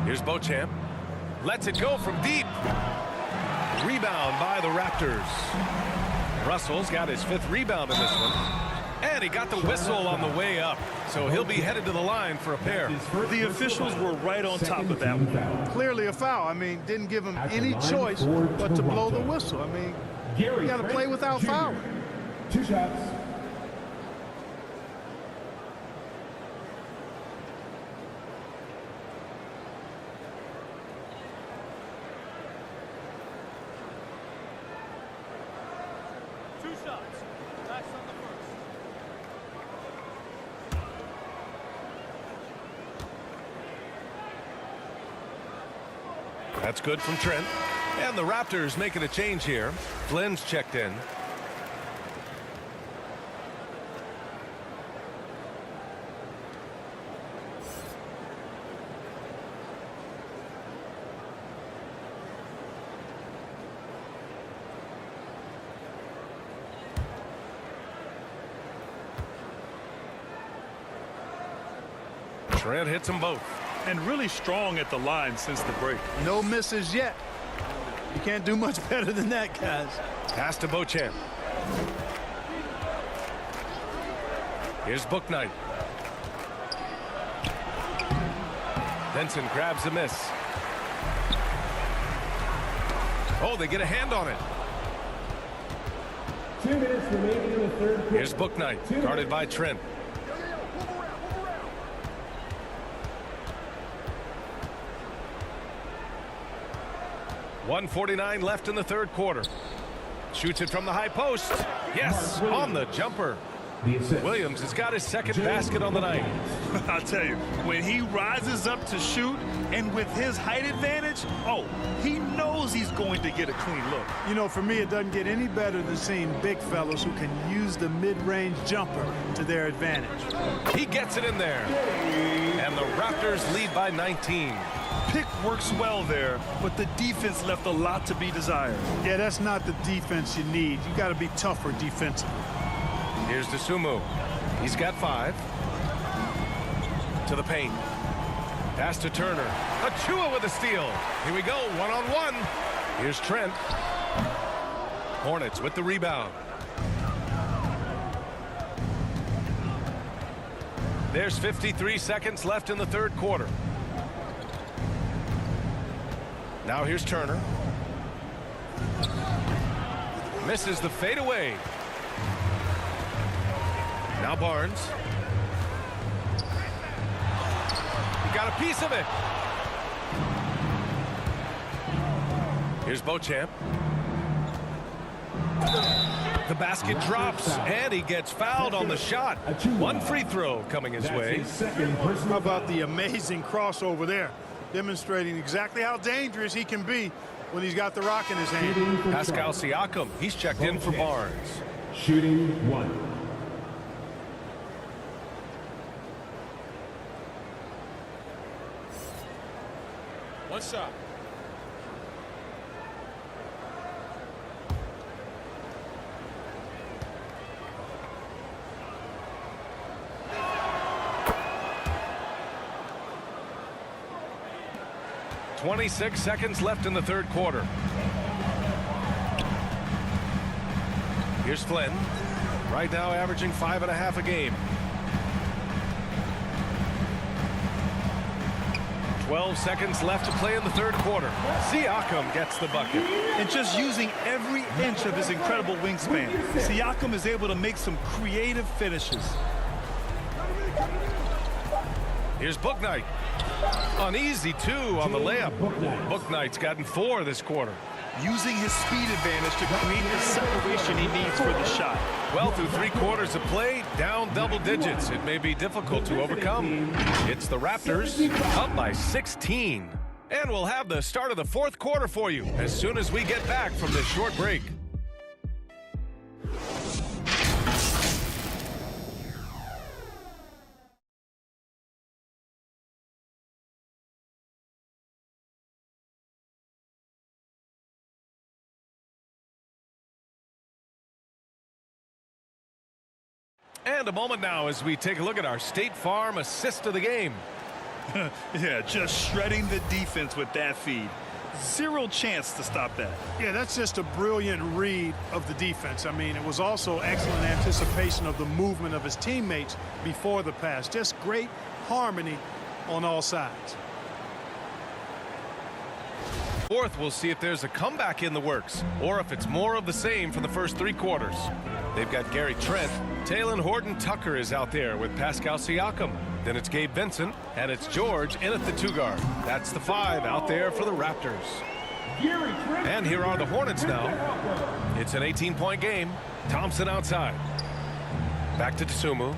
Here's Beauchamp. Lets it go from deep. Rebound by the Raptors. Russell's got his 5th rebound in this one. And he got the whistle on the way up. So he'll be headed to the line for a pair. The officials were right on top of that one. Clearly a foul. I mean, didn't give him any choice but to blow the whistle. I mean, you got to play without fouling. 2 shots. That's good from Trent. And the Raptors making a change here. Flynn's checked in. Trent hits them both. And really strong at the line since the break. No misses yet. You can't do much better than that, guys. Pass to Beauchamp. Here's Bouknight. Vincent grabs a miss. Oh, they get a hand on it. 2 minutes remaining in the third quarter. Here's Bouknight, guarded by Trent. .149 left in the third quarter. Shoots it from the high post. Yes, on the jumper. Williams has got his 2nd basket on the night. I'll tell you, when he rises up to shoot and with his height advantage, oh, he knows he's going to get a clean look. You know, for me, it doesn't get any better than seeing big fellas who can use the mid-range jumper to their advantage. He gets it in there. And the Raptors lead by 19. pick works well there, but the defense left a lot to be desired. Yeah, that's not the defense you need. You got to be tougher defensively. Here's Dasumu. He's got 5. To the paint. Pass to Turner. Achua with a steal. Here we go, one-on-one. Here's Trent. Hornets with the rebound. There's 53 seconds left in the third quarter. Now here's Turner. Misses the fadeaway. Now Barnes. He got a piece of it. Here's Beauchamp. The basket drops, and he gets fouled on the shot. One free throw coming his way. How about the amazing crossover there, demonstrating exactly how dangerous he can be when he's got the rock in his hand. Pascal Siakam, he's checked in for Barnes. Shooting 1. One shot. .26 seconds left in the third quarter. Here's Flynn. Right now averaging 5.5 a game. 12 seconds left to play in the third quarter. Siakam gets the bucket. And just using every inch of his incredible wingspan, Siakam is able to make some creative finishes. Here's Bouknight. An easy 2 on the layup. Bouknight's gotten 4 this quarter. Using his speed advantage to create the separation he needs for the shot. Well, through 3 quarters of play, down double digits. It may be difficult to overcome. It's the Raptors up by 16. And we'll have the start of the fourth quarter for you as soon as we get back from this short break. And a moment now as we take a look at our State Farm assist of the game. Yeah, just shredding the defense with that feed. Zero chance to stop that. Yeah, that's just a brilliant read of the defense. I mean, it was also excellent anticipation of the movement of his teammates before the pass. Just great harmony on all sides. Fourth, we'll see if there's a comeback in the works or if it's more of the same for the first 3 quarters. They've got Gary Trent. Taylor Horton-Tucker is out there with Pascal Siakam. Then it's Gabe Vincent, and it's George in at the 2 guard. That's the 5 out there for the Raptors. And here are the Hornets now. It's an 18-point game. Thompson outside. Back to Dasumu.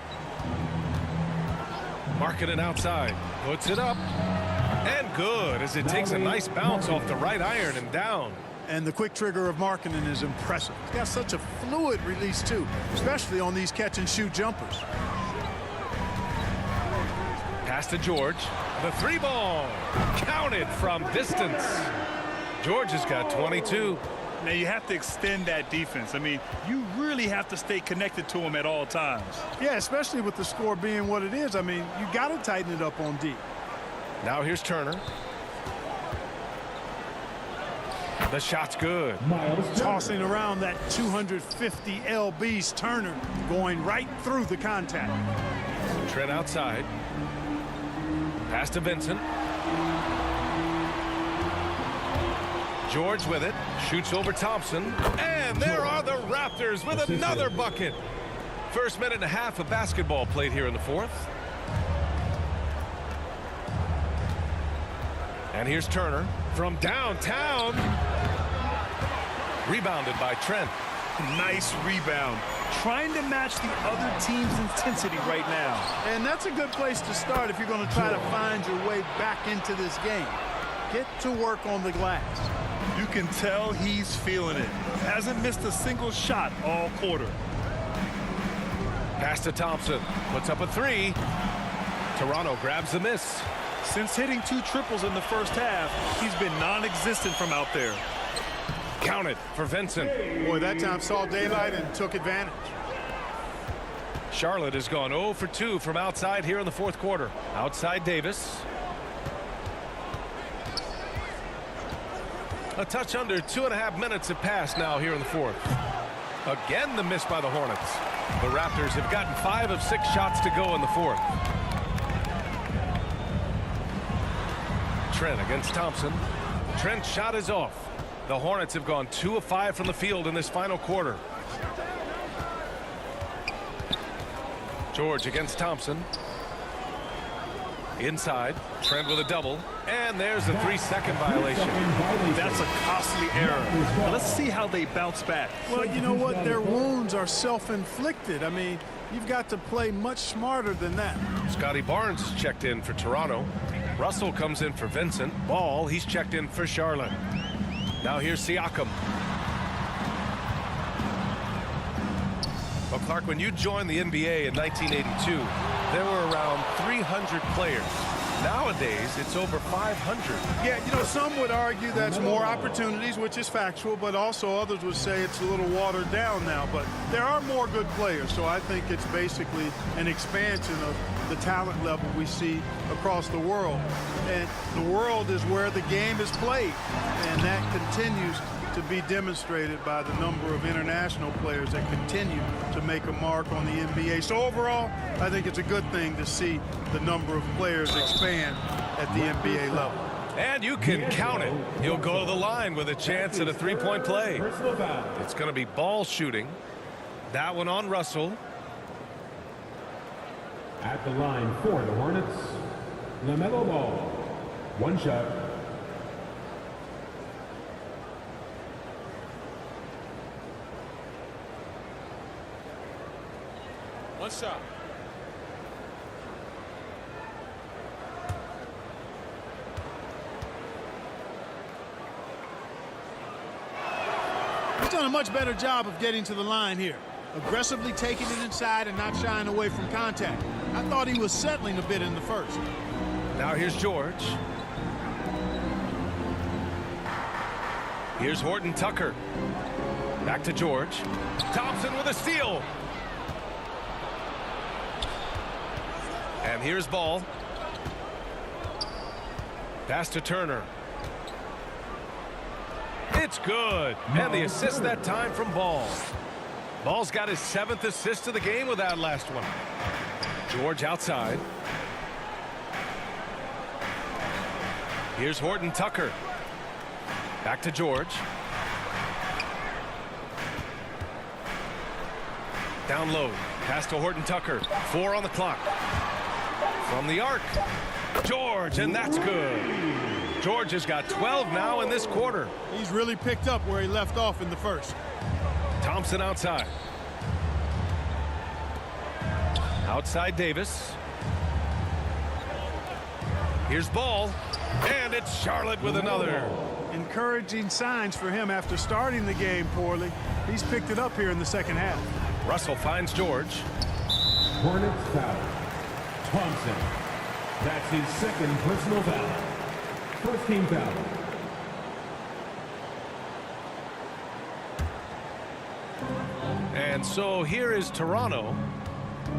Markkanen outside. Puts it up. And good as it takes a nice bounce off the right iron and down. And the quick trigger of Markkanen is impressive. He's got such a fluid release, too, especially on these catch-and-shoot jumpers. Pass to George. The 3-ball. Counted from distance. George has got 22. Now, you have to extend that defense. I mean, you really have to stay connected to him at all times. Yeah, especially with the score being what it is. I mean, you got to tighten it up on D. Now here's Turner. The shot's good. Tossing around that 250 lbs. Turner going right through the contact. Trent outside. Pass to Vincent. George with it. Shoots over Thompson. And there are the Raptors with another bucket. First minute and a half of basketball played here in the fourth. And here's Turner from downtown. Rebounded by Trent. Nice rebound. Trying to match the other team's intensity right now. And that's a good place to start if you're going to try to find your way back into this game. Get to work on the glass. You can tell he's feeling it. Hasn't missed a single shot all quarter. Pass to Thompson. Puts up a 3. Toronto grabs the miss. Since hitting 2 triples in the first half, he's been non-existent from out there. Counted for Vincent. Boy, that time saw daylight and took advantage. Charlotte has gone 0 for 2 from outside here in the fourth quarter. Outside Davis. A touch under 2.5 minutes have passed now here in the fourth. Again, the miss by the Hornets. The Raptors have gotten 5 of 6 shots to go in the fourth. Trent against Thompson. Trent's shot is off. The Hornets have gone 2 of 5 from the field in this final quarter. George against Thompson. Inside. Trent with a double. And there's a 3-second violation. That's a costly error. But let's see how they bounce back. Well, you know what? Their wounds are self-inflicted. I mean, you've got to play much smarter than that. Scotty Barnes is checked in for Toronto. Russell comes in for Vincent. Ball, he's checked in for Charlotte. Now here's Siakam. Well, Clark, when you joined the NBA in 1982, there were around 300 players. Nowadays, it's over 500. Yeah, you know, some would argue that's more opportunities, which is factual, but also others would say it's a little watered down now. But there are more good players, so I think it's basically an expansion of the talent level we see across the world. And the world is where the game is played, and that continues to be demonstrated by the number of international players that continue to make a mark on the NBA. So overall, I think it's a good thing to see the number of players expand at the NBA level. And you can count it. He'll go to the line with a chance at a 3-point play. It's going to be ball shooting. That one on Russell. At the line for the Hornets, LaMelo Ball. 1 shot. One shot. He's done a much better job of getting to the line here. Aggressively taking it inside and not shying away from contact. I thought he was settling a bit in the first. Now here's George. Here's Horton-Tucker. Back to George. Thompson with a steal. And here's Ball. Pass to Turner. It's good. And the assist that time from Ball. Ball's got his 7th assist of the game with that last one. George outside. Here's Horton-Tucker. Back to George. Down low. Pass to Horton-Tucker. 4 on the clock. From the arc. George, and that's good. George has got 12 now in this quarter. He's really picked up where he left off in the first. Thompson outside. Outside Davis. Here's Ball. And it's Charlotte with another. Encouraging signs for him after starting the game poorly. He's picked it up here in the second half. Russell finds George. Hornets foul. Thompson. That's his 2nd personal foul. First team foul. And so here is Toronto.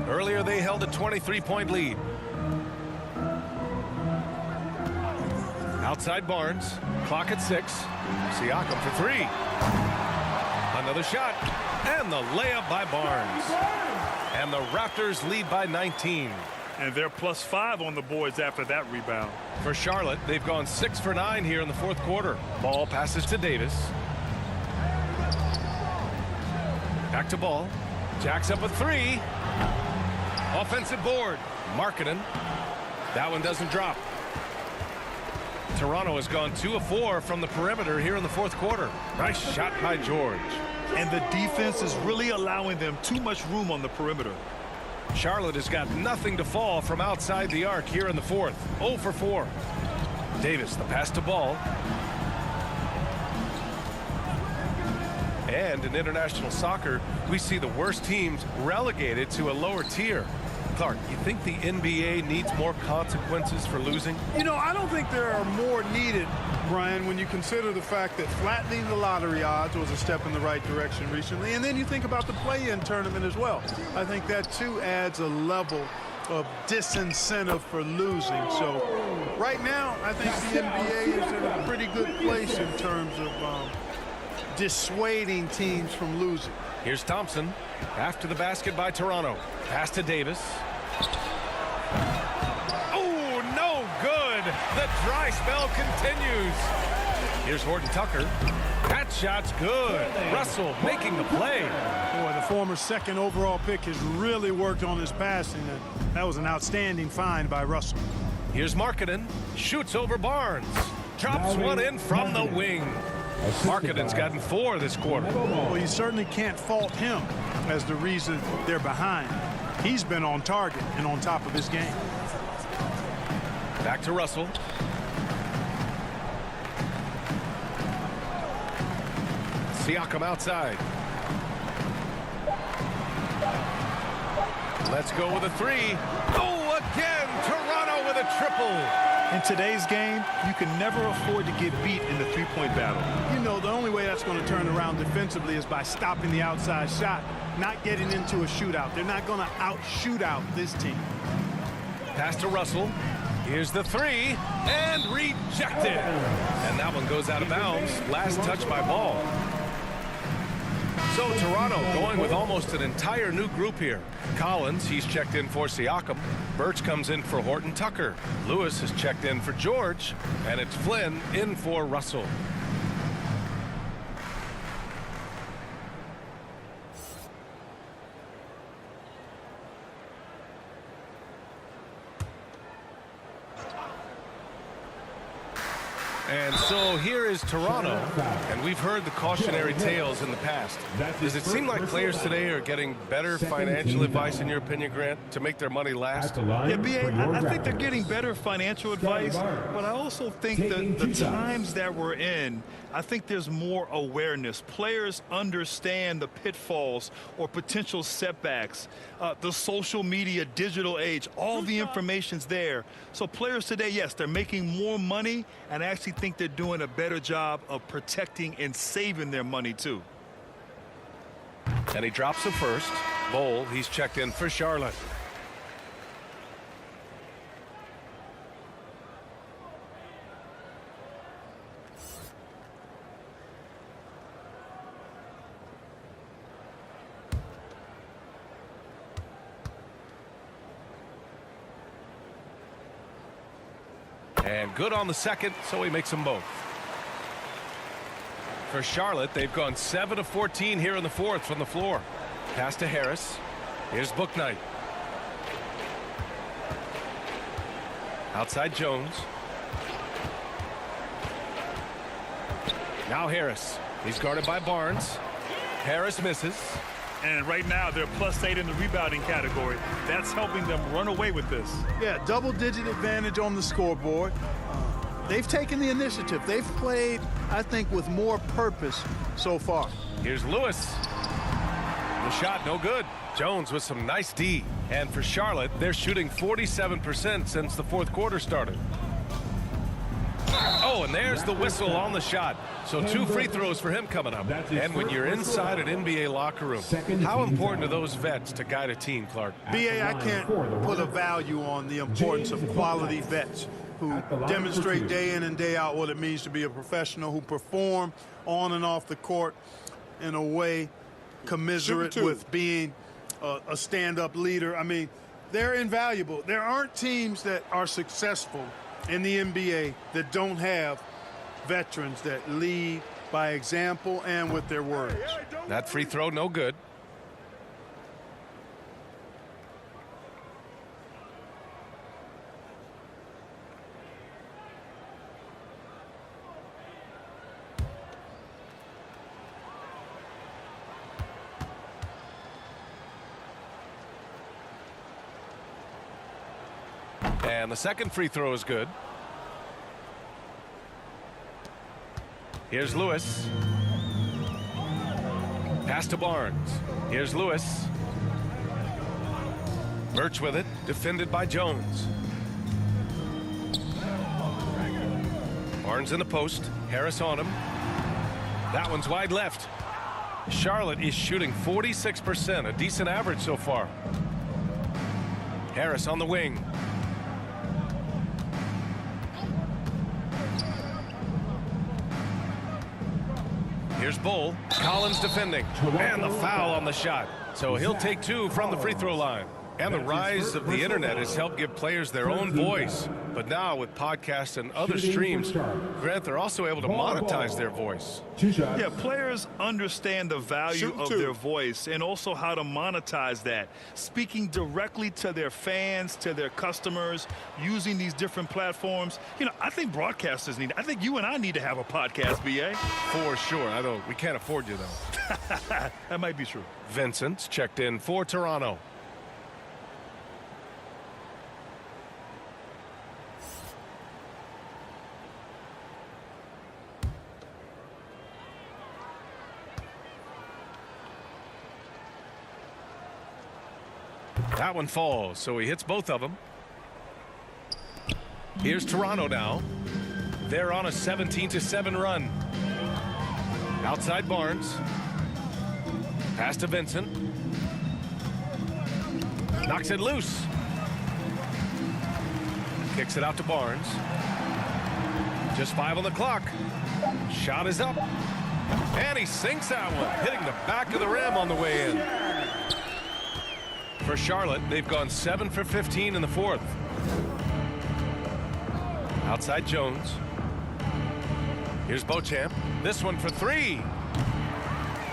Earlier they held a 23-point lead. Outside Barnes. Clock at 6. Siakam for 3. Another shot. And the layup by Barnes. And the Raptors lead by 19. And they're +5 on the boards after that rebound. For Charlotte, they've gone 6 for 9 here in the fourth quarter. Ball passes to Davis. Back to Ball. Jacks up a 3. Offensive board. Markkanen. That one doesn't drop. Toronto has gone 2 of 4 from the perimeter here in the fourth quarter. Nice shot by George. And the defense is really allowing them too much room on the perimeter. Charlotte has got nothing to fall from outside the arc here in the fourth. 0 for 4. Davis, the pass to Ball. And in international soccer, we see the worst teams relegated to a lower tier. Clark, you think the NBA needs more consequences for losing? You know, I don't think there are more needed, Brian, when you consider the fact that flattening the lottery odds was a step in the right direction recently. And then you think about the play-in tournament as well. I think that, too, adds a level of disincentive for losing. So right now, I think the NBA is in a pretty good place in terms of dissuading teams from losing. Here's Thompson. After the basket by Toronto. Pass to Davis. Oh, no good. The dry spell continues. Here's Horton-Tucker. That shot's good. Russell making the play. Boy, the former second overall pick has really worked on his passing. And that was an outstanding find by Russell. Here's Markkanen. Shoots over Barnes. Drops one in from the wing. Markkanen's gotten 4 this quarter. Well, you certainly can't fault him as the reason they're behind. He's been on target and on top of his game. Back to Russell. Siakam outside. Let's go with a 3. Oh, again, Toronto with a triple. In today's game, you can never afford to get beat in the three-point battle. You know, the only way that's going to turn around defensively is by stopping the outside shot, not getting into a shootout. They're not going to out-shoot out this team. Pass to Russell. Here's the 3, and rejected. And that one goes out of bounds. Last touch by Ball. So Toronto going with almost an entire new group here. Collins, he's checked in for Siakam. Birch comes in for Horton-Tucker. Lewis has checked in for George. And it's Flynn in for Russell. And so here is Toronto, and we've heard the cautionary tales in the past. Does it seem like players today are getting better financial advice, in your opinion, Grant, to make their money last? Yeah, B.A., I think they're getting better financial advice, but I also think that the times that we're in, I think there's more awareness. Players understand the pitfalls or potential setbacks, the social media, digital age, all the information's there. So players today, yes, they're making more money, and I actually think they're doing a better job of protecting and saving their money, too. And he drops the first. Bowl, he's checked in for Charlotte. And good on the second, so he makes them both. For Charlotte, they've gone 7 of 14 here in the fourth from the floor. Pass to Harris. Here's Bouknight. Outside Jones. Now Harris. He's guarded by Barnes. Harris misses. And right now, they're +8 in the rebounding category. That's helping them run away with this. Yeah, double-digit advantage on the scoreboard. They've taken the initiative. They've played, I think, with more purpose so far. Here's Lewis. The shot no good. Jones with some nice D. And for Charlotte, they're shooting 47% since the fourth quarter started. Oh, and there's the whistle on the shot. So 2 free throws for him coming up. And when you're inside an NBA locker room, how important are those vets to guide a team, Clark? B.A., I can't put a value on the importance of quality vets who demonstrate day in and day out what it means to be a professional, who perform on and off the court in a way commiserate with being a stand-up leader. I mean, they're invaluable. There aren't teams that are successful in the NBA that don't have veterans that lead by example and with their words. That free throw no good. And the second free throw is good. Here's Lewis. Pass to Barnes. Here's Lewis. Birch with it, defended by Jones. Barnes in the post. Harris on him. That one's wide left. Charlotte is shooting 46%, a decent average so far. Harris on the wing. Here's Bull. Collins defending. And the foul on the shot. So he'll take 2 from the free throw line. And the rise of the internet has helped give players their own voice. But now with podcasts and other streams, Grant, they're also able to monetize their voice. Yeah, players understand the value of their voice and also how to monetize that. Speaking directly to their fans, to their customers, using these different platforms. You know, I think broadcasters need, I think you and I need to have a podcast, BA. For sure. We can't afford you, though. That might be true. Vincent's checked in for Toronto. That one falls, so he hits both of them. Here's Toronto now. They're on a 17-7 run. Outside Barnes. Pass to Vincent. Knocks it loose. Kicks it out to Barnes. Just 5 on the clock. Shot is up. And he sinks that one, hitting the back of the rim on the way in. For Charlotte, they've gone 7 for 15 in the fourth. Outside Jones. Here's Beauchamp. This one for 3.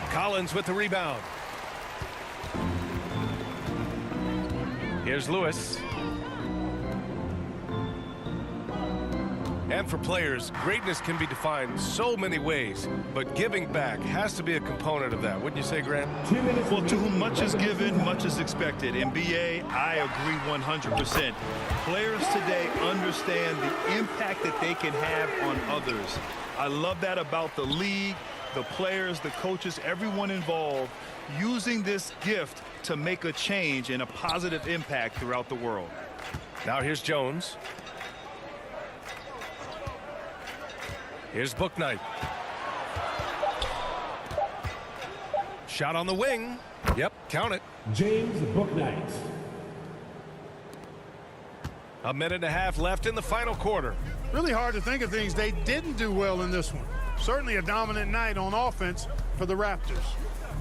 Collins with the rebound. Here's Lewis. And for players, greatness can be defined so many ways, but giving back has to be a component of that. Wouldn't you say, Grant? Well, to whom much is given, much is expected. In BA, I agree 100%. Players today understand the impact that they can have on others. I love that about the league, the players, the coaches, everyone involved, using this gift to make a change and a positive impact throughout the world. Now here's Jones. Here's Bouknight. Shot on the wing. Yep, count it. James Bouknight. A minute and a half left in the final quarter. Really hard to think of things they didn't do well in this one. Certainly a dominant night on offense for the Raptors.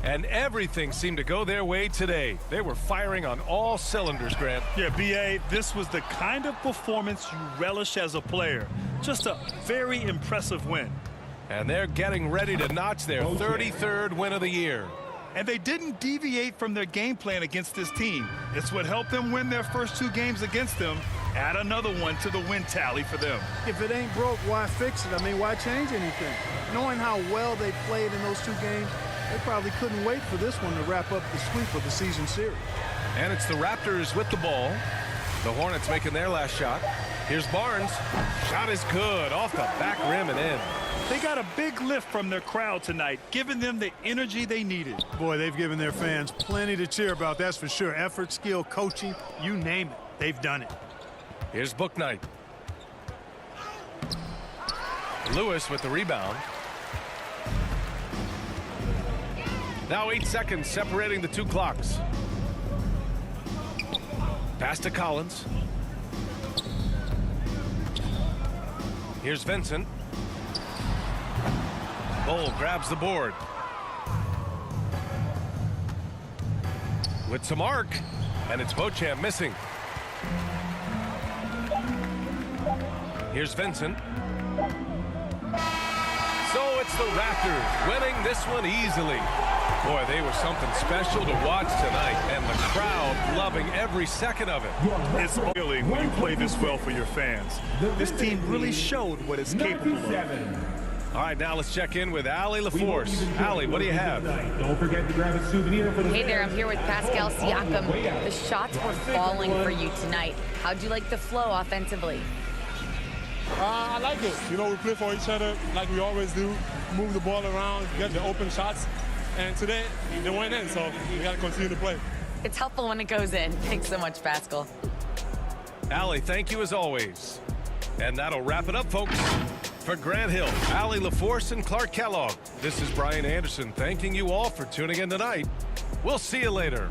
And everything seemed to go their way today. They were firing on all cylinders, Grant. Yeah, BA, this was the kind of performance you relish as a player. Just a very impressive win. And they're getting ready to notch their 33rd win of the year. And they didn't deviate from their game plan against this team. It's what helped them win their first 2 games against them. Add another one to the win tally for them. If it ain't broke, why fix it? I mean, why change anything? Knowing how well they played in those 2 games, they probably couldn't wait for this one to wrap up the sweep of the season series. And it's the Raptors with the ball. The Hornets making their last shot. Here's Barnes. Shot is good, off the back rim and in. They got a big lift from their crowd tonight, giving them the energy they needed. Boy, they've given their fans plenty to cheer about, that's for sure. Effort, skill, coaching, you name it, they've done it. Here's Bouknight. Lewis with the rebound. Now 8 seconds separating the 2 clocks. Pass to Collins. Here's Vincent. Bull grabs the board. With some arc, and it's Beauchamp missing. Here's Vincent. So it's the Raptors winning this one easily. Boy, they were something special to watch tonight, and the crowd loving every second of it. It's thrilling when you play this well for your fans. This team really showed what it's capable of. All right, now let's check in with Allie LaForce. Allie, what do you have? Don't forget to grab a souvenir for the Hey there, I'm here with Pascal Siakam. The shots were falling for you tonight. How'd you like the flow offensively? I like it. You know, we play for each other like we always do. Move the ball around, get the open shots. And today, they went in, so we got to continue to play. It's helpful when it goes in. Thanks so much, Pascal. Allie, thank you as always. And that'll wrap it up, folks. For Grant Hill, Allie LaForce, and Clark Kellogg, this is Brian Anderson thanking you all for tuning in tonight. We'll see you later.